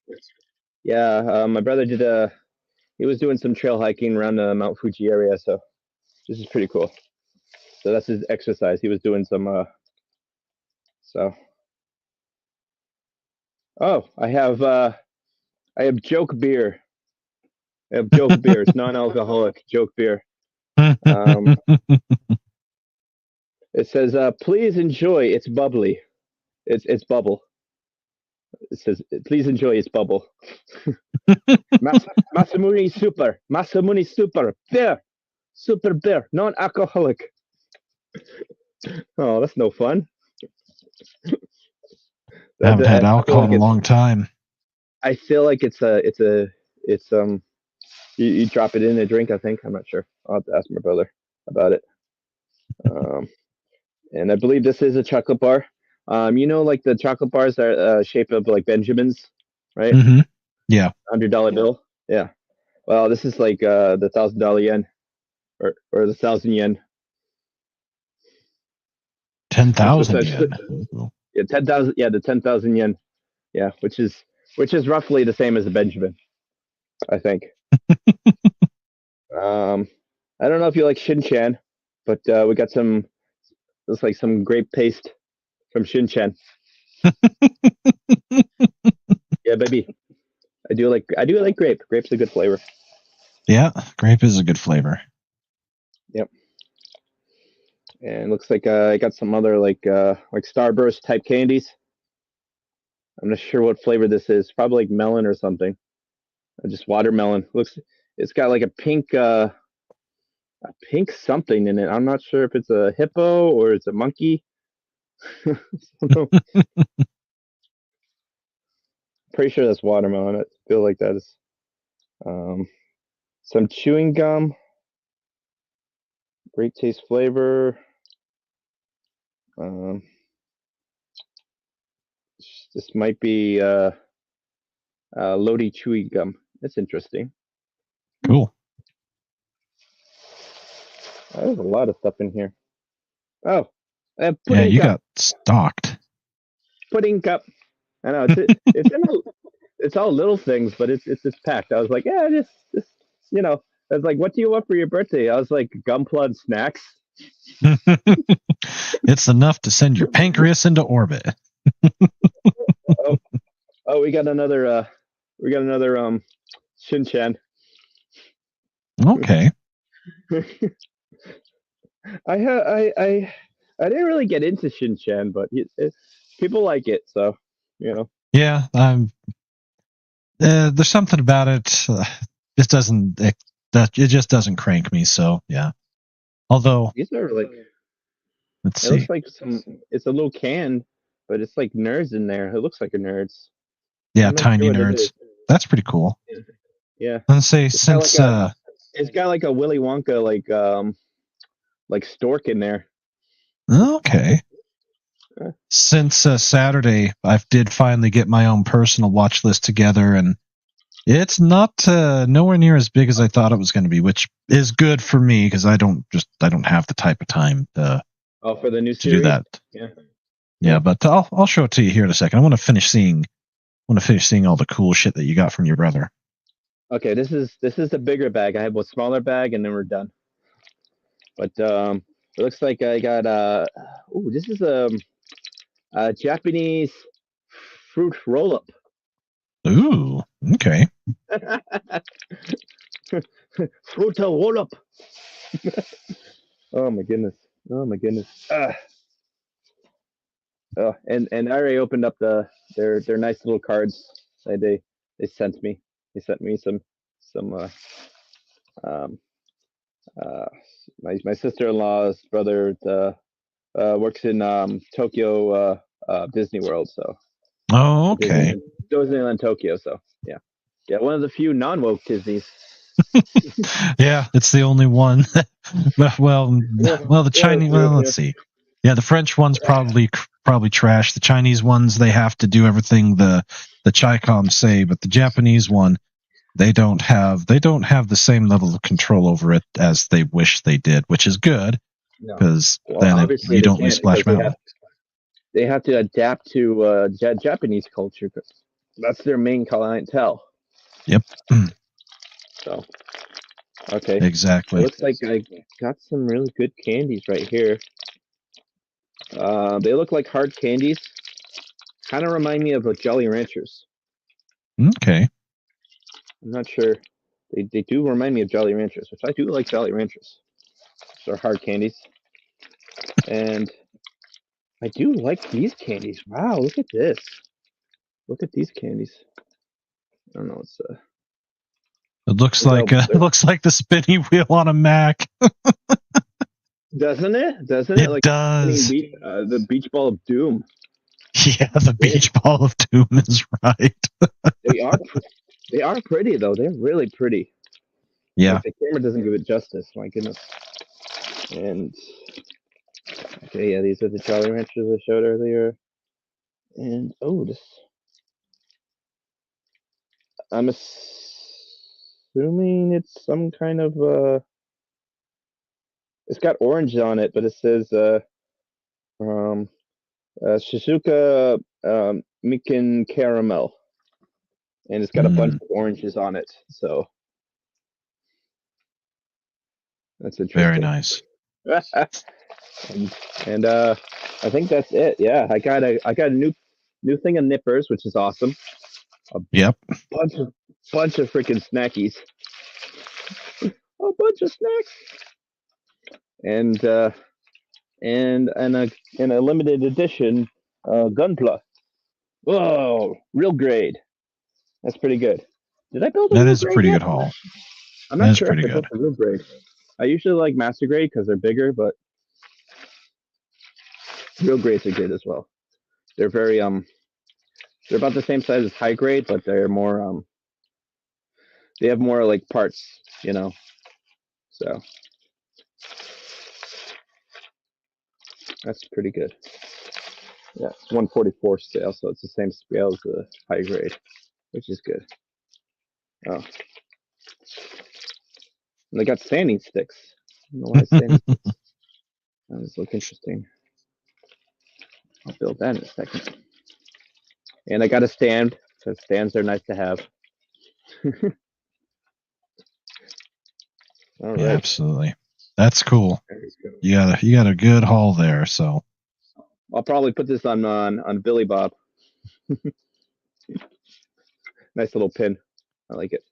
Yeah, my brother did he was doing some trail hiking around the Mount Fuji area, so this is pretty cool. So that's his exercise. He was doing some so. Oh, I have joke beer. I have joke beer. It's non-alcoholic joke beer. It says, "Please enjoy. It's bubbly. It's bubble." It says, "Please enjoy. It's bubble." Masamune super. Masamune super beer. Super beer. Non-alcoholic. Oh, that's no fun. I haven't had alcohol in a long it's time. I feel like it's you drop it in a drink. I think I'm not sure. I'll have to ask my brother about it. And I believe this is a chocolate bar. You know, like the chocolate bars are shaped up like Benjamins, right? Mm-hmm. Yeah. $100 bill. Yeah. Well, this is like the $1,000 yen, or the 1,000 yen. 10,000 Essentially, yen. Ooh. yeah, 10,000. Yeah, the 10,000 yen. Yeah, which is roughly the same as a Benjamin, I think. I don't know if you like Shinchan, but we got some. Looks like some grape paste from Shinchan. Yeah, baby. I do like grape. Grape's a good flavor. Yeah, grape is a good flavor. Yep. And looks like I got some other like Starburst type candies. I'm not sure what flavor this is. Probably like melon or something. Or just watermelon. It's got like a pink something in it. I'm not sure if it's a hippo or it's a monkey. I don't know. Pretty sure that's watermelon. I feel like that is some chewing gum. Great taste flavor. This might be Lodi chewy gum. That's interesting. Cool. There's a lot of stuff in here. Oh, Yeah, you cup. got stocked. Pudding cup. I know it's all little things, but it's just packed. I was like, yeah, just you know. I was like, what do you want for your birthday? I was like, Gunpla snacks. It's enough to send your pancreas into orbit. Oh, we got another Shinchan. Okay. I didn't really get into Shinchan, but people like it, so you know. Yeah, there's something about it. It just doesn't crank me. So yeah. Although These are like, let's it see. looks like it's a little can, but it's like nerds in there. It looks like a nerds. Yeah, tiny nerds. That's pretty cool. Yeah. Let's say It's since it's got like a Willy Wonka like stork in there. Okay. Since Saturday, I did finally get my own personal watch list together, and it's not nowhere near as big as I thought it was going to be, which is good for me because I don't have the type of time for the new to series? do that. Yeah, but I'll show it to you here in a second. I want to finish seeing all the cool shit that you got from your brother. Okay, this is the bigger bag. I have a smaller bag, and then we're done. But it looks like I got this is a Japanese fruit roll up. Ooh, okay. Fruit roll up. Oh my goodness. And I already opened up their nice little cards that they sent me. He sent me some um my sister-in-law's brother works in Tokyo Disney World, so Oh, okay. Disneyland Tokyo. So yeah, one of the few non-woke Disneys. Yeah, it's the only one. well, the Chinese. Well, let's see. Yeah, the French one's probably trash. The Chinese ones, they have to do everything the Chi-Com say, but the Japanese one, they don't have the same level of control over it as they wish they did, which is good because you don't lose Splash Mountain. They have to adapt to Japanese culture. That's their main clientele. Yep. So, okay. Exactly. It looks like I got some really good candies right here. They look like hard candies. Kind of remind me of Jolly Ranchers. Okay. I'm not sure. They do remind me of Jolly Ranchers, which I do like Jolly Ranchers. They're hard candies. And I do like these candies. Wow, look at this. Look at these candies. I don't know. It's it looks like the spinning wheel on a Mac. Doesn't it? It like does. The beach ball of doom. Yeah, the beach ball of doom is right. They are pretty though. They're really pretty. Yeah. Like, the camera doesn't give it justice. My goodness. And okay, yeah, these are the Jolly Ranchers I showed earlier. And I'm assuming it's some kind of it's got orange on it, but it says Shizuka Mikan Caramel, and it's got a bunch of oranges on it. So that's interesting. Very nice. and I think that's it. Yeah, I got a new thing of nippers, which is awesome. Yep. Bunch of freaking snackies. A bunch of snacks. And a limited edition Gunpla. Whoa, real grade. That's pretty good. Did I build that? Is a pretty good haul. I'm not sure if I built a real grade. I usually like master grade because they're bigger, but real grades are good as well. They're very they're about the same size as high grade, but they're more they have more like parts, you know. So that's pretty good. Yeah, it's 144 scale, so it's the same scale as the high grade, which is good. Oh, and they got sanding sticks. I don't know why sanding sticks. That does look interesting. I'll build that in a second. And I got a stand, because stands are nice to have. All right. Yeah, absolutely. That's cool. You got a good haul there, so I'll probably put this on Billy Bob. Nice little pin. I like it.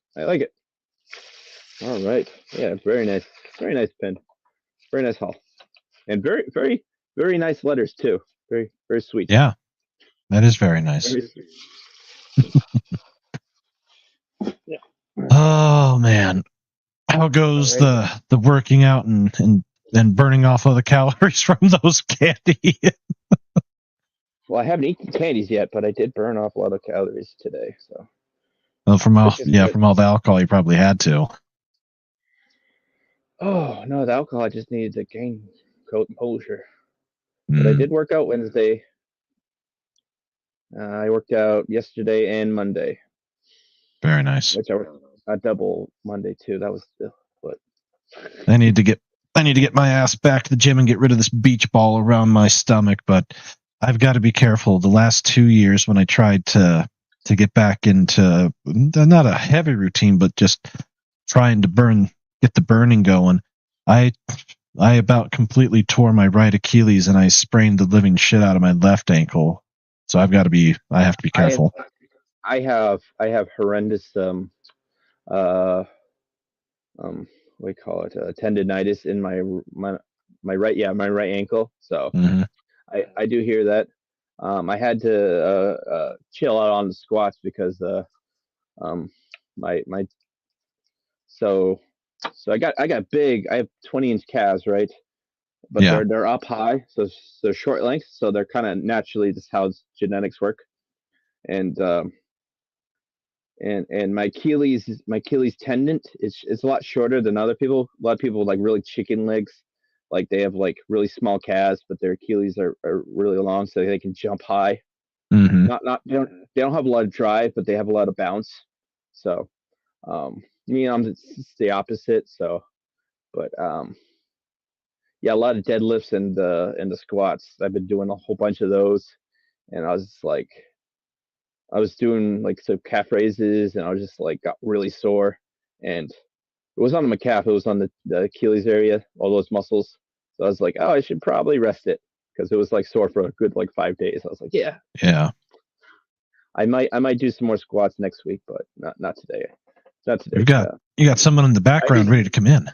All right. Yeah, very nice. Very nice pin. Very nice haul. And very, very, very nice letters too. Very, very sweet. Yeah. That is very nice. Very sweet. Yeah. Oh man. How goes the working out and burning off all the calories from those candy? Well, I haven't eaten candies yet, but I did burn off a lot of calories today. So. Well, from all the alcohol you probably had to. Oh no, the alcohol I just needed to gain composure. But I did work out Wednesday. I worked out yesterday and Monday. Very nice. Which I worked a double Monday too. That was what. I need to get my ass back to the gym and get rid of this beach ball around my stomach, but I've got to be careful. The last 2 years when I tried to get back into not a heavy routine, but just trying to get the burning going, I about completely tore my right Achilles and I sprained the living shit out of my left ankle. So I have to be careful. I have horrendous what do you call it, tendonitis in my right ankle. So I do hear that. I had to chill out on the squats because so I got big. I have 20-inch calves, right? But Yeah. they're up high, so they're short length, so they're kind of naturally just how genetics work. And my Achilles tendon is a lot shorter than other people. A lot of people like really chicken legs, like they have like really small calves, but their Achilles are really long, so they can jump high. Mm-hmm. Not they don't have a lot of drive, but they have a lot of bounce. So me, it's the opposite. So, but yeah, a lot of deadlifts and the squats. I've been doing a whole bunch of those, and I was doing like some calf raises, and I was just like got really sore, and it was on my calf. It was on the Achilles area, all those muscles. So I was like, oh, I should probably rest it because it was like sore for a good like 5 days. I was like, yeah, I might do some more squats next week, but not today. Not today. You got someone in the background ready to come in.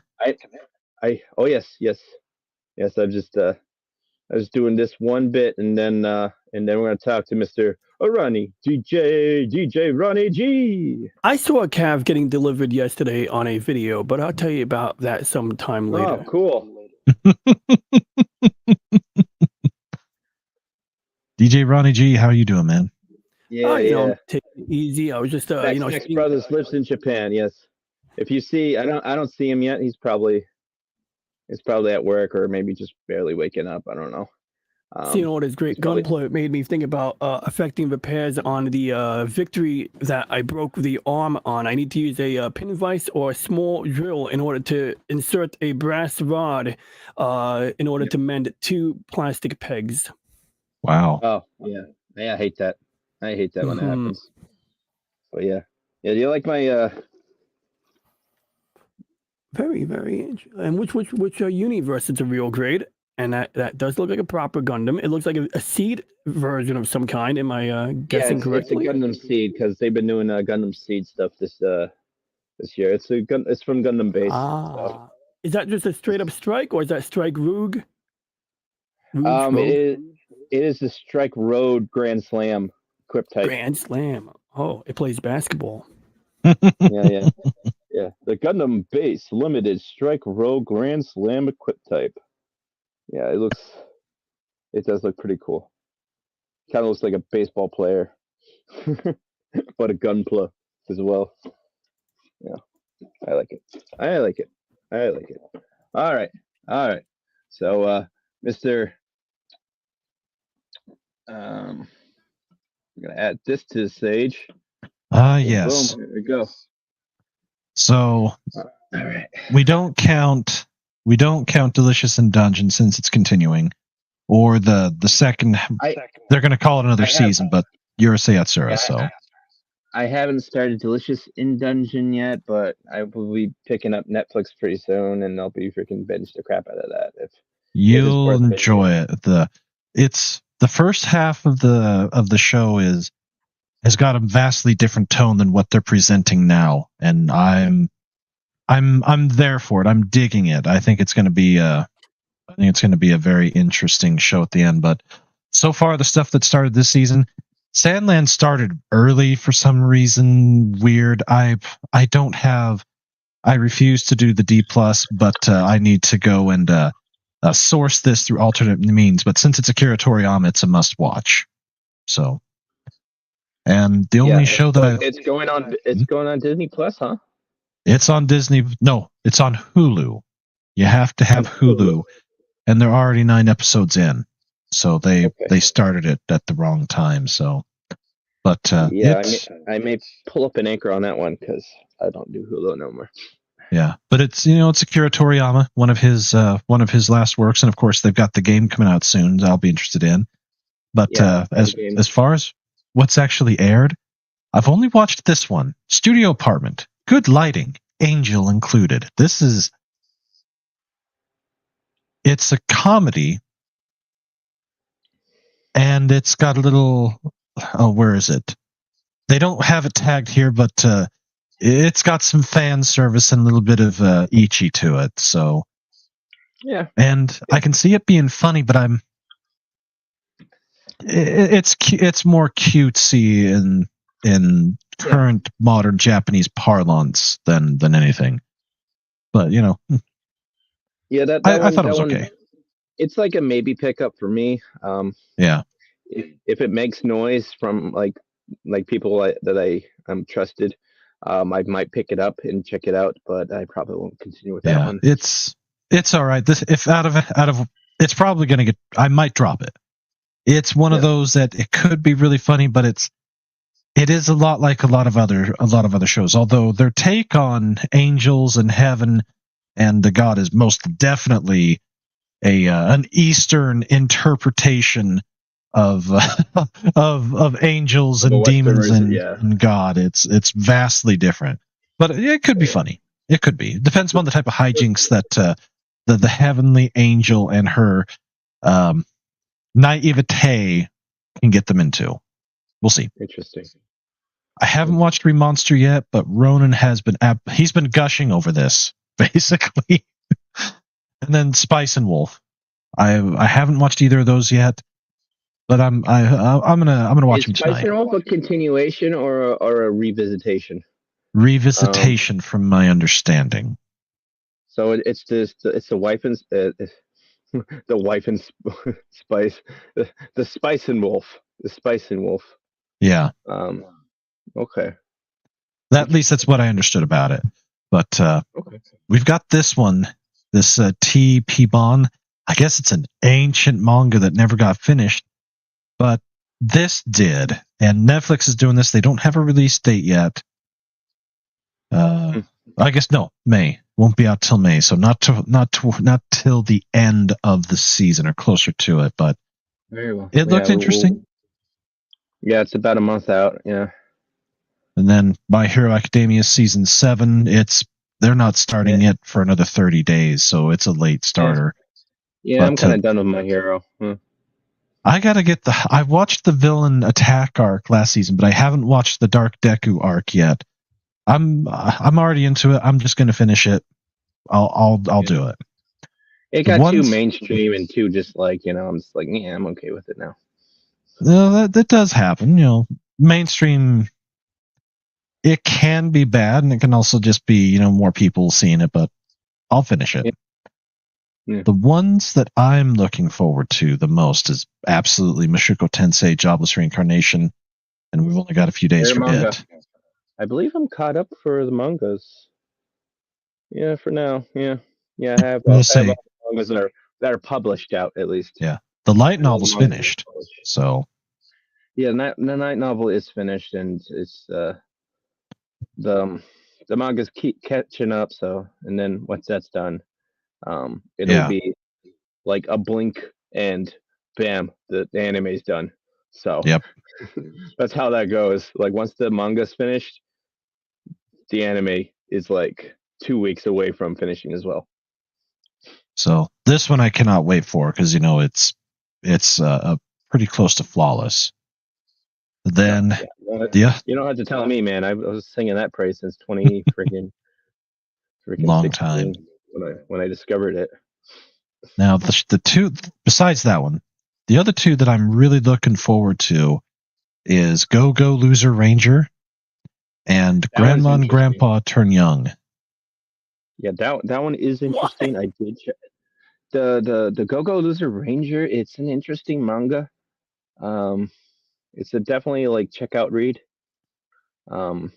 Oh yes. I was doing this one bit, and then we're gonna talk to Mr. Ronnie DJ Ronnie G. I saw a calf getting delivered yesterday on a video, but I'll tell you about that sometime later. Oh, cool. DJ Ronnie G, how are you doing, man? Yeah, take it easy. I was just Next Brothers lives in Japan. Yes, if you see, I don't see him yet. He's probably at work or maybe just barely waking up. I don't know. Seeing all this great gunplay made me think about affecting repairs on the Victory that I broke the arm on. I need to use a pin vise or a small drill in order to insert a brass rod in order to mend 2 plastic pegs. Wow. Oh, yeah. I hate that. I hate that when that happens. So, yeah. Do you like my... Very, very... And which universe it's a real grade? And that does look like a proper Gundam. It looks like a seed version of some kind. Am I guessing correctly? It's a Gundam seed because they've been doing Gundam seed stuff this year. It's from Gundam Base. So. Is that just a straight up strike, or is that Strike Rogue? It is the Strike Road Grand Slam equip type. Grand Slam. Oh, it plays basketball. Yeah. The Gundam Base Limited Strike Road Grand Slam equip type. Yeah, it does look pretty cool. Kind of looks like a baseball player, but a gunpla as well. Yeah, I like it. All right. So, Mr. I'm gonna add this to the stage. Yes. Boom, here we go. So, all right. We don't count Delicious in Dungeon since it's continuing, or the second. They're going to call it another season, but you're a Sayatsura, so. I haven't started Delicious in Dungeon yet, but I will be picking up Netflix pretty soon, and I'll be freaking binge the crap out of that. You'll enjoy it. It's the first half of the show has got a vastly different tone than what they're presenting now, and I'm there for it. I'm digging it. I think it's going to be a very interesting show at the end. But so far, the stuff that started this season, Sandland started early for some reason. Weird. I refuse to do the D+, but I need to go and source this through alternate means. But since it's Akira Toriyama, it's a must watch. So, and the only show that it's going on Disney Plus, huh? It's on Disney. No, it's on Hulu. You have to have Hulu, and they're already 9 episodes in, so they started it at the wrong time. So, but I may pull up an anchor on that one because I don't do Hulu no more. Yeah, but it's Akira Toriyama, one of his last works, and of course they've got the game coming out soon. That I'll be interested in. But as far as what's actually aired, I've only watched this one, Studio Apartment. Good lighting, Angel included. It's a comedy, and it's got a little. Oh, where is it? They don't have it tagged here, but it's got some fan service and a little bit of Ichi to it. So, yeah, and I can see it being funny, but it's more cutesy in current modern Japanese parlance than anything. But Yeah, that I one, thought it was that one, okay. it's like a maybe pickup for me. Yeah, If it makes noise from like people that I'm trusted, I might pick it up and check it out, but I probably won't continue with that yeah. one. It's all right. This if out of it's probably gonna get. I might drop it. It's one of those that it could be really funny, but it is a lot like a lot of other shows. Although their take on angels and heaven and the God is most definitely an Eastern interpretation of of angels and demons and God. It's vastly different, but it could be funny. It could be. It depends on the type of hijinks that the heavenly angel and her naivete can get them into. We'll see. Interesting. I haven't watched Remonster yet, but Ronan has been he's been gushing over this basically. And then Spice and Wolf. I haven't watched either of those yet, but I'm gonna watch them tonight. Is Spice and Wolf a continuation or a revisitation? Revisitation, from my understanding. So it's the wife and the wife and Spice, the Spice and Wolf, the Spice and Wolf. Yeah. Okay. At least that's what I understood about it. But okay. We've got this one, this T.P. Bon. I guess it's an ancient manga that never got finished, but this did, and Netflix is doing this. They don't have a release date yet. I guess no, May won't be out till May, so not till the end of the season or closer to it. But very well. It looked interesting. Yeah, it's about a month out. Yeah. And then My Hero Academia season 7. They're not starting it for another 30 days, so it's a late starter. Yeah, but I'm kind of done with My Hero. I gotta get I watched the villain attack arc last season, but I haven't watched the Dark Deku arc yet. I'm already into it. I'm just gonna finish it. I'll do it. It got too mainstream and too just like I'm just like I'm okay with it now. No, that does happen. Mainstream. It can be bad, and it can also just be more people seeing it. But I'll finish it. Yeah. The ones that I'm looking forward to the most is absolutely Mushoku Tensei Jobless Reincarnation, and we've only got a few days for it. I believe I'm caught up for the mangas. Yeah, for now. Yeah, I have. I have mangas that are published out at least. Yeah, the light novel's finished. So. Yeah, the light novel is finished, and it's the mangas keep catching up. So, and then once that's done. It'll be like a blink and bam, the anime's done. So that's how that goes. Like once the manga's finished, the anime is like 2 weeks away from finishing as well. So this one I cannot wait for because it's pretty close to flawless. Then you don't have to tell me, man. I was singing that praise since 20 freaking long time. When I discovered it. Now the two besides that one, the other two that I'm really looking forward to is Go Go Loser Ranger and Grandma and Grandpa Turn Young. Yeah, that one is interesting. I did check the Go Go Loser Ranger. It's an interesting manga. It's a definitely like check out read. The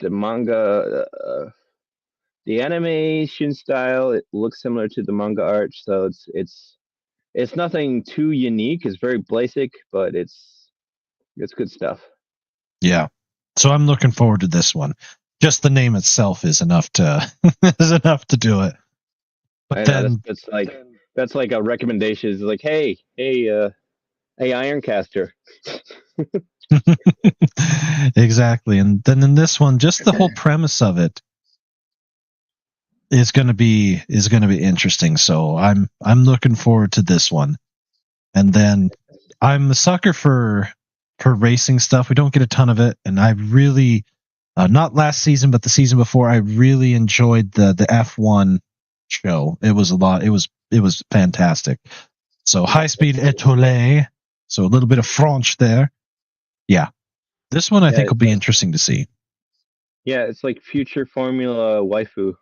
manga. The animation style, it looks similar to the manga art, so it's nothing too unique. It's very basic, but it's good stuff. Yeah, so I'm looking forward to this one. Just the name itself is enough to do it. But then that's like a recommendation. It's like, hey, Ironcaster. Exactly, and then in this one, just the whole premise of it. Is going to be interesting. So I'm looking forward to this one. And then I'm a sucker for racing stuff. We don't get a ton of it, and I really not last season, but the season before, I really enjoyed the F1 show. It was a lot. It was fantastic. So High Speed Étoile. So a little bit of French there. Yeah. This one I Yeah, think will be interesting to see. Yeah, it's like future Formula waifu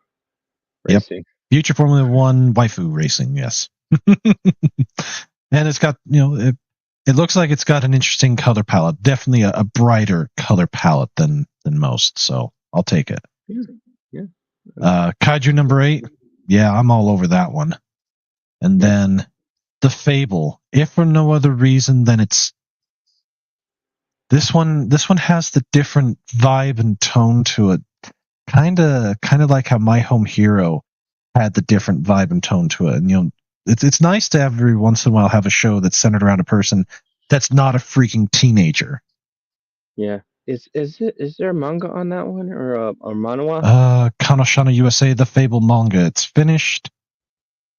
Yep. racing. Future Formula One waifu racing, yes. And it's got, it looks like it's got an interesting color palette. Definitely a brighter color palette than most. So I'll take it. Yeah. Kaiju number 8. Yeah, I'm all over that one. And then the Fable. If for no other reason than it's this one has the different vibe and tone to it. Kind of like how My Home Hero had the different vibe and tone to it. And it's nice to every once in a while have a show that's centered around a person that's not a freaking teenager. Yeah. Is there a manga on that one or a manhwa? Kanoshana USA, the Fable manga. It's finished.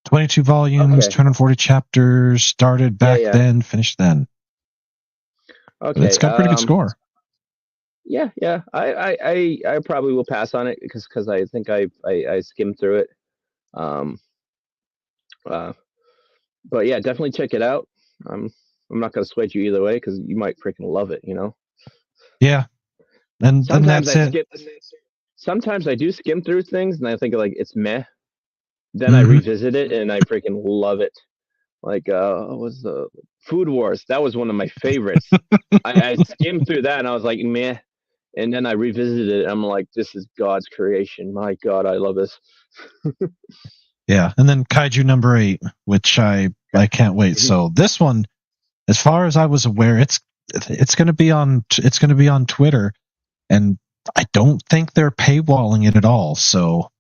22 volumes, 240 chapters. Started back then, finished then. Okay. It's got pretty good score. Yeah. I probably will pass on it because I think I skimmed through it. But yeah, definitely check it out. I'm not gonna sway you either way because you might freaking love it. Yeah, and sometimes that's it. Sometimes I do skim through things and I think like it's meh. Then I revisit it and I freaking love it. Like what was the Food Wars? That was one of my favorites. I skimmed through that and I was like meh. And then I revisited it. And I'm like, this is God's creation. My God, I love this. Yeah, and then Kaiju number 8, which I can't wait. So this one, as far as I was aware, it's going to be on Twitter, and I don't think they're paywalling it at all. So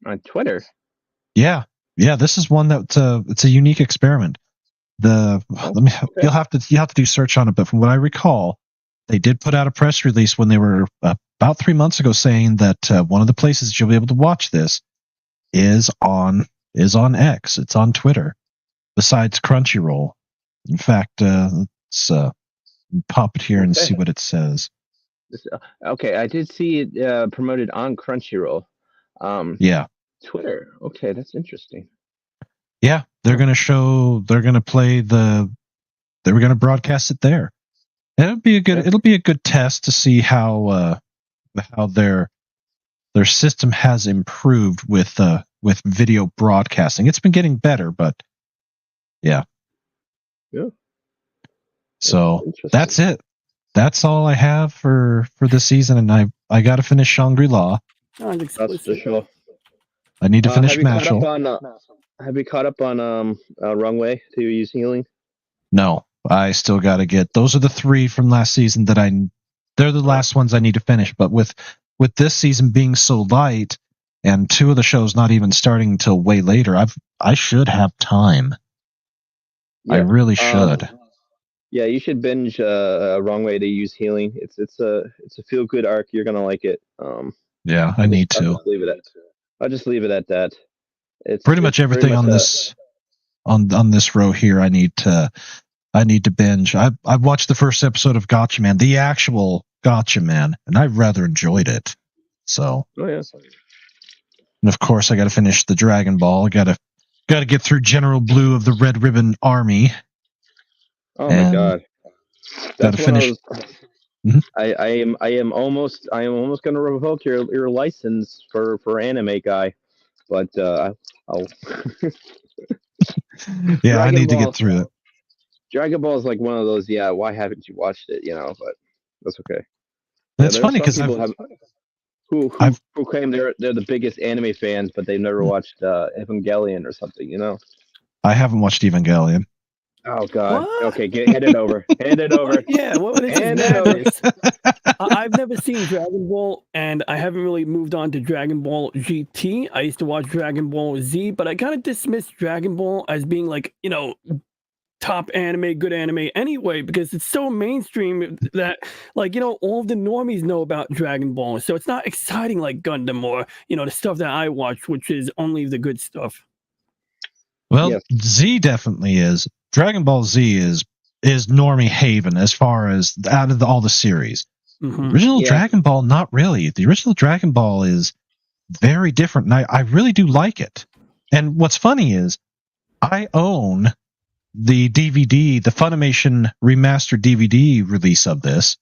on Twitter, yeah, this is one that's it's a unique experiment. You'll have to do search on it, but from what I recall, they did put out a press release when they were about 3 months ago saying that one of the places that you'll be able to watch this is on X. It's on Twitter. Besides Crunchyroll. In fact, let's pop it here and see what it says. Okay, I did see it promoted on Crunchyroll. Yeah. Twitter. Okay, that's interesting. Yeah, they're going to broadcast it there. And it'll be a good test to see how their system has improved with video broadcasting. It's been getting better, but yeah. Yeah. So that's it. That's all I have for this season, and I got to finish Shangri-La. That's for sure. I need to finish Mashal. Have you caught up on Wrong Way to Use Healing? No, I still got to get. Those are the 3 from last season that they're the last ones I need to finish. But with this season being so light, and 2 of the shows not even starting until way later, I should have time. Yeah, I really should. Yeah, you should binge Wrong Way to Use Healing. It's a feel good arc. You're gonna like it. Yeah, I need to. I'll just leave it at that. It's pretty much everything on this row here. I need to binge. I've watched the first episode of Gotcha Man, the actual Gotcha Man, and I rather enjoyed it. So. Oh yeah. And of course, I got to finish the Dragon Ball. I got to get through General Blue of the Red Ribbon Army. Oh my God! Got to finish. I am almost going to revoke your license for anime guy, but I'll. Yeah, I need to get through it. Dragon Ball is like one of those. Yeah, why haven't you watched it? But that's okay. That's funny because who claim they're the biggest anime fans, but they've never watched Evangelion or something. I haven't watched Evangelion. Oh God! What? Okay, hand it over. Hand it over. Yeah, what is this? I've never seen Dragon Ball, and I haven't really moved on to Dragon Ball GT. I used to watch Dragon Ball Z, but I kind of dismissed Dragon Ball as being like top anime, good anime anyway, because it's so mainstream that all of the normies know about Dragon Ball, so it's not exciting like Gundam or the stuff that I watch, which is only the good stuff. Well, yes. Z definitely is. Dragon Ball Z is normie haven as far as out of all the series. Original Dragon Ball, not really. The original Dragon Ball is very different, and I really do like it. And what's funny is I own the DVD, the Funimation remastered DVD release of this,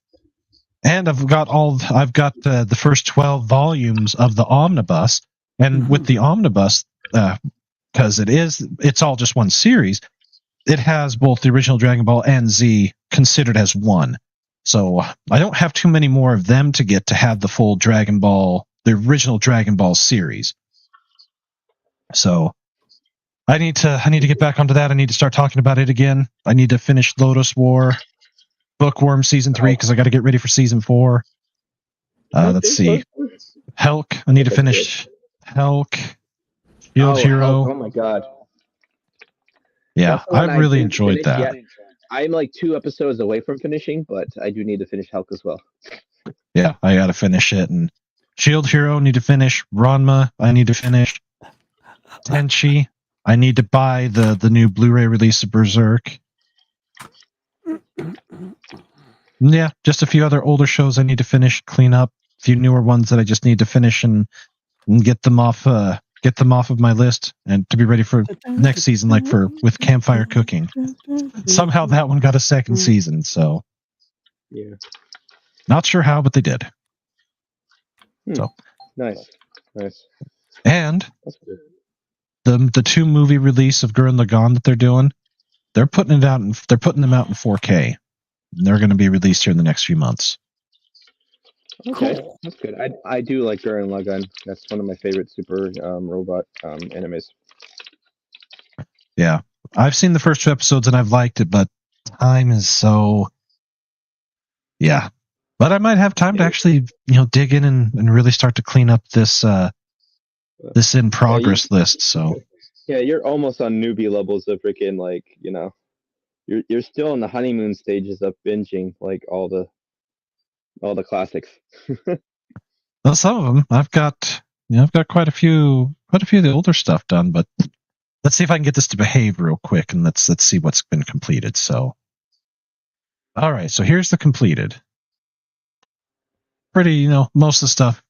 And I've got the first 12 volumes of the omnibus, and with the omnibus, because it's all just one series, it has both the original Dragon Ball and Z considered as one. So I don't have too many more of them to get to have the full Dragon Ball, the original Dragon Ball series. So I need to get back onto that. I need to start talking about it again. I need to finish Lotus War, Bookworm Season 3, because I got to get ready for Season 4. Let's see. Helk. I need to finish Helk. Shield Hero. Oh my god. Yeah, I really enjoyed that. Yet. I'm like 2 episodes away from finishing, but I do need to finish Helk as well. Yeah, I got to finish it. And Shield Hero, need to finish. Ranma, I need to finish. Tenchi, I need to buy the new Blu-ray release of Berserk. Yeah, just a few other older shows I need to finish, clean up. A few newer ones that I just need to finish and get them off of my list and to be ready for next season, like with Campfire Cooking. Somehow that one got a second season, so yeah, not sure how, but they did. So nice. And the 2 movie release of Gurren Lagann that they're doing, they're putting them out in 4K. And they're going to be released here in the next few months. Okay, cool. That's good. I do like Gurren Lagann. That's one of my favorite super robot animes. Yeah, I've seen the first 2 episodes and I've liked it, but time is so. Yeah, but I might have time to actually, dig in and really start to clean up this in progress list. So. Yeah, you're almost on newbie levels of freaking you're still in the honeymoon stages of binging like all the classics. Well, some of them I've got quite a few of the older stuff done, but let's see if I can get this to behave real quick and let's see what's been completed. So, all right, so here's the completed. Pretty, most of the stuff,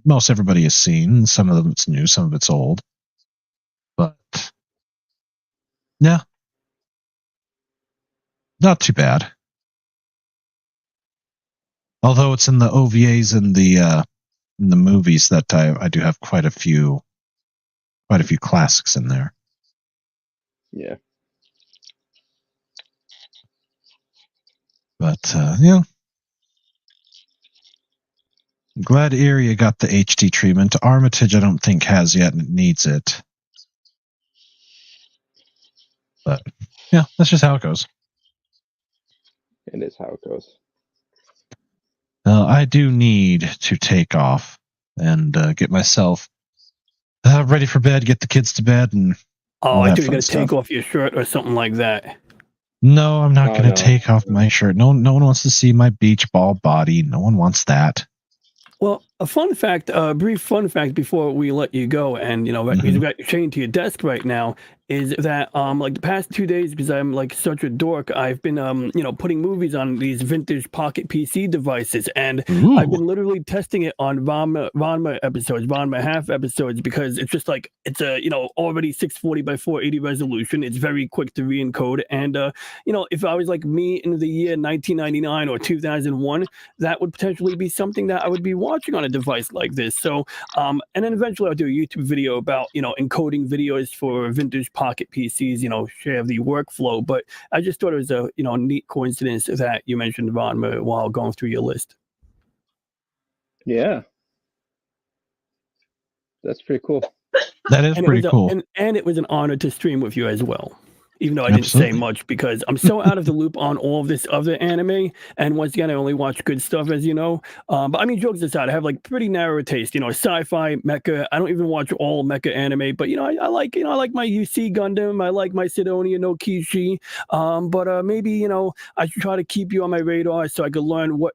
most everybody has seen. Some of it's new, some of it's old, but yeah, not too bad. Although it's in the OVAs and the movies that I do have quite a few classics in there. Yeah. But I'm glad Area got the HD treatment. Armitage I don't think has yet, and it needs it. But yeah, that's just how it goes. It is how it goes. I do need to take off and get myself ready for bed, get the kids to bed, and I think you're going to take off your shirt or something like that. No, I'm not going to take off my shirt. No one wants to see my beach ball body. No one wants that. Well, a brief fun fact before we let you go, and you've got your chain to your desk right now, is that like the past 2 days, because I'm like such a dork, I've been putting movies on these vintage pocket PC devices, and I've been literally testing it on Ranma episodes, Ranma half episodes, because it's just like it's a already 640 by 480 resolution. It's very quick to re-encode, and if I was like me in the year 1999 or 2001, that would potentially be something that I would be watching on a device like this. So and then eventually I'll do a YouTube video about encoding videos for vintage pocket PCs, share the workflow. But I just thought it was a neat coincidence that you mentioned Ranma while going through your list. Yeah, that's pretty cool. That is pretty cool. And it was an honor to stream with you as well. Even though I didn't say much, because I'm so out of the loop on all of this other anime, and once again I only watch good stuff, as you know. But I mean, jokes aside, I have like pretty narrow taste. Sci-fi, mecha. I don't even watch all mecha anime, but I like I like my UC Gundam. I like my Sidonia no Kishi. But maybe I should try to keep you on my radar so I could learn what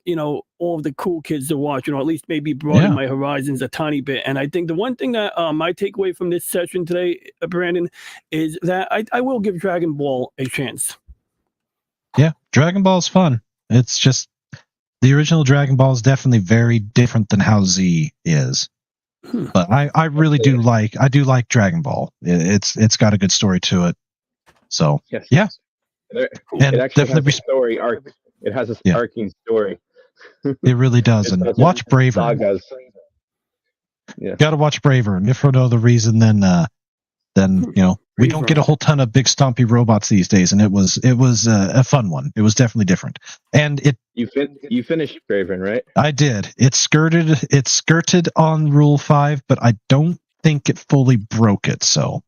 all of the cool kids to watch, at least maybe broaden my horizons a tiny bit. And I think the one thing that my takeaway from this session today, Brandon, is that I will give Dragon Ball a chance. Yeah, Dragon Ball is fun. It's just the original Dragon Ball is definitely very different than how Z is. But I really do like Dragon Ball. It's got a good story to it. So yes. Yeah, it actually has a story arc. It has a arcing story. It really does. And watch Braver. Sagas. Yeah. Got to watch Braver. And if for no other reason, then we don't get a whole ton of big stompy robots these days, and it was a fun one. It was definitely different. And you finished Braven, right? I did. It skirted on Rule 5, but I don't think it fully broke it. So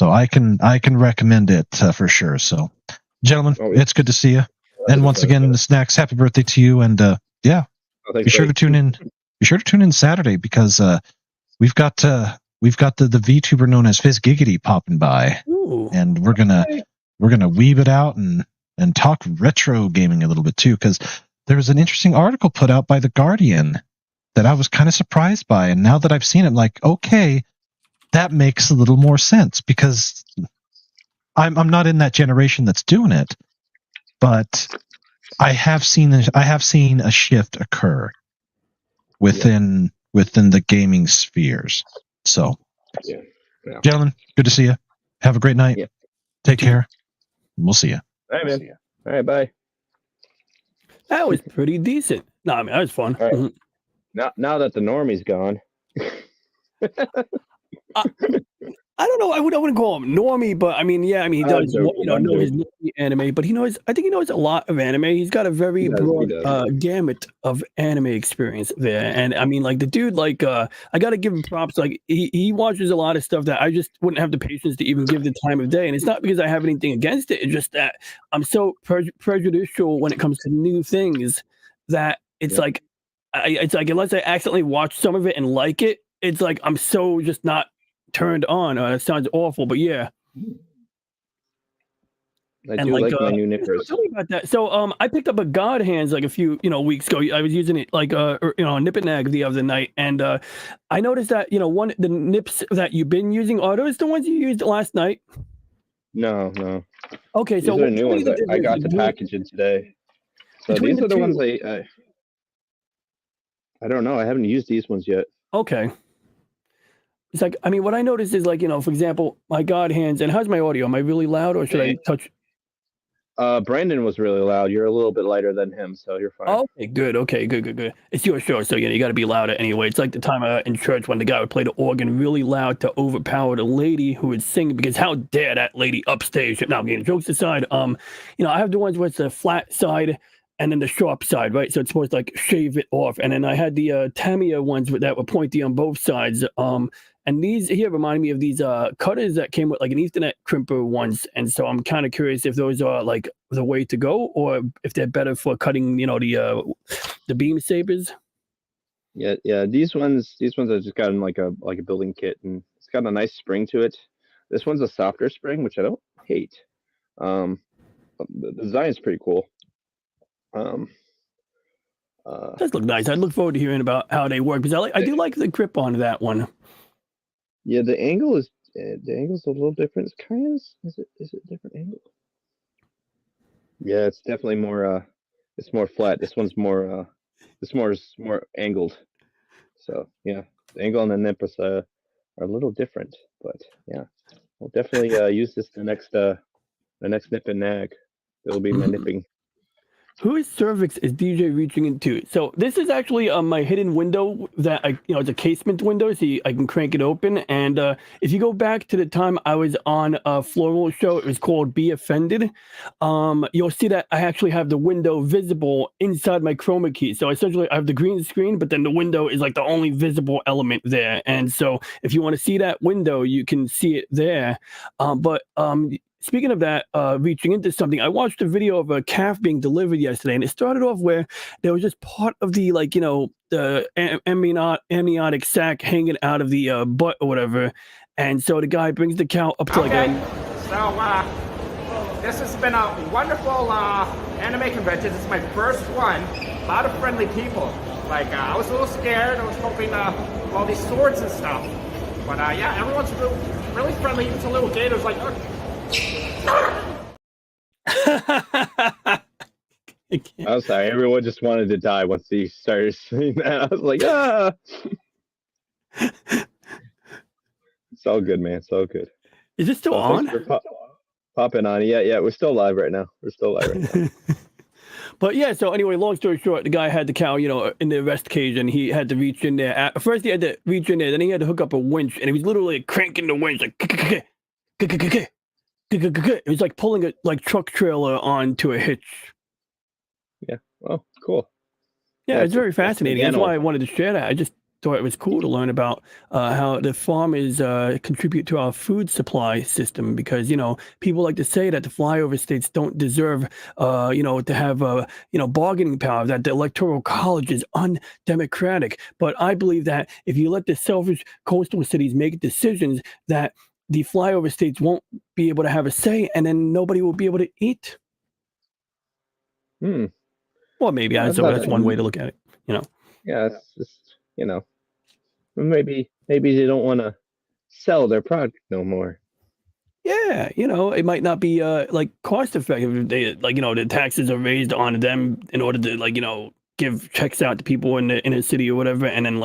I can recommend it for sure. So, gentlemen, it's good to see you. And once again, the Snacks, happy birthday to you. And be sure to tune in. Be sure to tune in Saturday because we've got the VTuber known as Fizz Giggity popping by. Ooh. And we're gonna weave it out and talk retro gaming a little bit too, because there was an interesting article put out by The Guardian that I was kind of surprised by, and now that I've seen it, I'm like, okay, that makes a little more sense because I'm not in that generation that's doing it, but I have seen a shift occur within the gaming spheres. So, gentlemen, good to see you. Have a great night. Yeah. Take care. We'll see you. All right, man. All right, bye. That was pretty decent. No, I mean, that was fun. All right. Now that the normie's gone. I don't know. I wouldn't call him normie, but I mean, yeah. I mean, he does know his anime, but I think he knows a lot of anime. He's got a very broad gamut of anime experience there. And I mean, like the dude, like I got to give him props. Like he watches a lot of stuff that I just wouldn't have the patience to even give the time of day. And it's not because I have anything against it. It's just that I'm so prejudicial when it comes to new things that it's like, it's like unless I accidentally watch some of it and like it, it's like I'm so just not turned on. It sounds awful, but yeah. I do like my new nippers. Tell me about that. So I picked up a God Hands like a few weeks ago. I was using it like a nip and nag the other night, and I noticed that the nips that you've been using, are those the ones you used last night? No. Okay, these so are new ones that I got the package in today. So these are the ones I don't know. I haven't used these ones yet. Okay. It's like, I mean, what I noticed is like, for example, my God Hands, and how's my audio? Am I really loud or should I touch? Brandon was really loud. You're a little bit lighter than him, so you're fine. Okay, good. Okay, good. It's your show, so you got to be louder anyway. It's like the time in church when the guy would play the organ really loud to overpower the lady who would sing, because how dare that lady upstage? Now, again, jokes aside, I have the ones where it's the flat side and then the sharp side, right? So it's supposed to like shave it off. And then I had the Tamiya ones that were pointy on both sides. And these here remind me of these cutters that came with like an Ethernet crimper once. And so I'm kind of curious if those are like the way to go, or if they're better for cutting, the beam sabers. Yeah. These ones I just got in like a building kit, and it's got a nice spring to it. This one's a softer spring, which I don't hate. The design is pretty cool. Does look nice. I look forward to hearing about how they work, because I do like the grip on that one. Yeah, the angle's a little different. It's kind of is it a different angle? Yeah, it's definitely more it's more flat. This one's more more angled. So yeah, the angle and the nip are a little different, but yeah, we'll definitely use this the next nip and nag. It'll be my nipping. Whose cervix is DJ reaching into? So this is actually my hidden window that it's a casement window, so I can crank it open. And if you go back to the time I was on a floral show, it was called Be Offended. You'll see that I actually have the window visible inside my chroma key. So essentially I have the green screen, but then the window is like the only visible element there. And so if you want to see that window, you can see it there. Speaking of that, reaching into something, I watched a video of a calf being delivered yesterday, and it started off where there was just part of the, the amniotic sac hanging out of the butt or whatever. And so the guy brings the cow up to So this has been a wonderful anime convention. This is my first one. A lot of friendly people. I was a little scared. I was hoping all these swords and stuff. But yeah, everyone's really friendly. Even some little gators I'm sorry, everyone just wanted to die once he started saying that. I was like, ah. It's all good, man. It's all good. Is it still on? Popping on. Yeah, we're still live right now. But yeah, so anyway, long story short, the guy had the cow, in the arrest cage, and he had to reach in there. First, he had to reach in there, then he had to hook up a winch, and he was literally cranking the winch, like, it was like pulling a truck trailer onto a hitch. Yeah. Well, cool. Yeah, it's very fascinating. That's why I wanted to share that. I just thought it was cool to learn about how the farmers contribute to our food supply system, because people like to say that the flyover states don't deserve to have bargaining power, that the electoral college is undemocratic. But I believe that if you let the selfish coastal cities make decisions, that the flyover states won't be able to have a say, and then nobody will be able to eat. Well, maybe that's one way to look at it. Yeah, it's just maybe they don't want to sell their product no more. Yeah, it might not be cost effective. They the taxes are raised on them in order to give checks out to people in the inner city or whatever, and then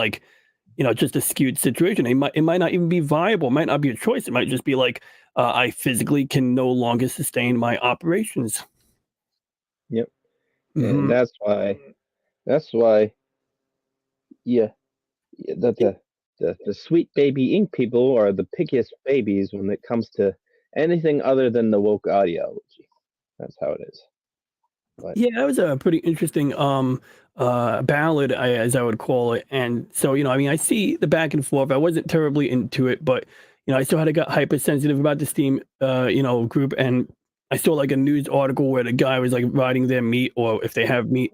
just a skewed situation. It might not even be viable. It might not be a choice. It might just be I physically can no longer sustain my operations. Yep. And that's why that the sweet baby ink people are the pickiest babies when it comes to anything other than the woke ideology. That's how it is. But yeah, that was a pretty interesting ballad, as I would call it. And so I see the back and forth. I wasn't terribly into it, but I still had to get hypersensitive about the Steam group, and I saw a news article where the guy was riding their meat, or if they have meat,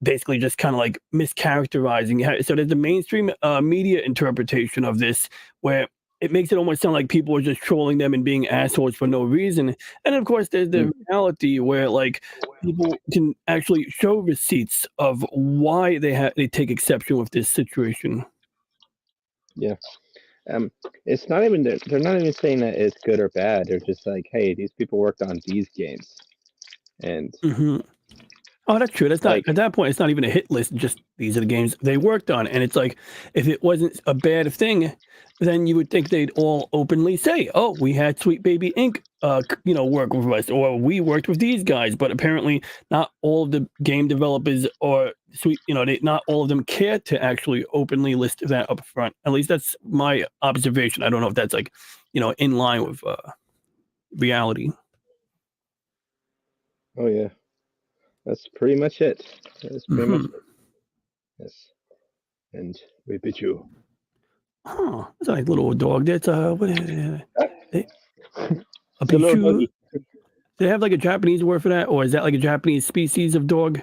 basically just kind of mischaracterizing. So there's the mainstream media interpretation of this, where it makes it almost sound like people are just trolling them and being assholes for no reason. And of course, there's the reality where people can actually show receipts of why they take exception with this situation. Yeah. It's not even they're not even saying that it's good or bad. They're just hey, these people worked on these games, and oh, that's true. That's not at that point. It's not even a hit list. Just these are the games they worked on, and it's if it wasn't a bad thing, then you would think they'd all openly say, "Oh, we had Sweet Baby Inc. Work with us, or we worked with these guys." But apparently, not all of the game developers or not all of them care to actually openly list that up front. At least that's my observation. I don't know if that's in line with reality. Oh yeah, that's pretty much it. That's pretty much it. Yes, and we bid you. Oh, it's a little dog. That's what is it? A Little Pichu? doggy. Do they have a Japanese word for that, or is that a Japanese species of dog?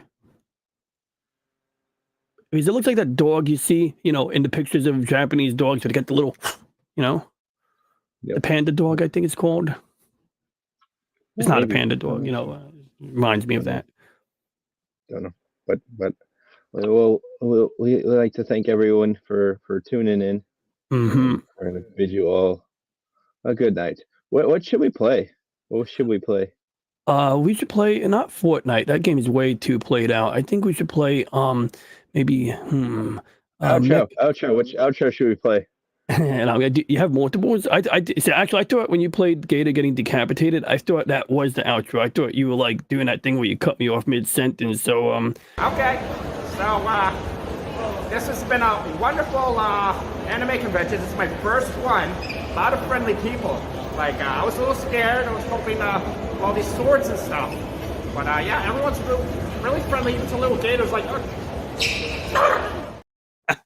Because it looks like that dog you see, in the pictures of Japanese dogs, they get the little, the panda dog, I think it's called. It's not a panda dog, reminds me of that. Don't know, but we like to thank everyone for tuning in. We're gonna bid you all a good night. What should we play? What should we play? We should play not Fortnite. That game is way too played out. I think we should play maybe outro. Which outro should we play? And you have multiples. I thought when you played Gator getting decapitated, I thought that was the outro. I thought you were doing that thing where you cut me off mid-sentence. So Okay, so this has been a wonderful anime convention. This is my first one. A lot of friendly people. I was a little scared. I was hoping all these swords and stuff. But yeah, everyone's really friendly. Even the little Gator's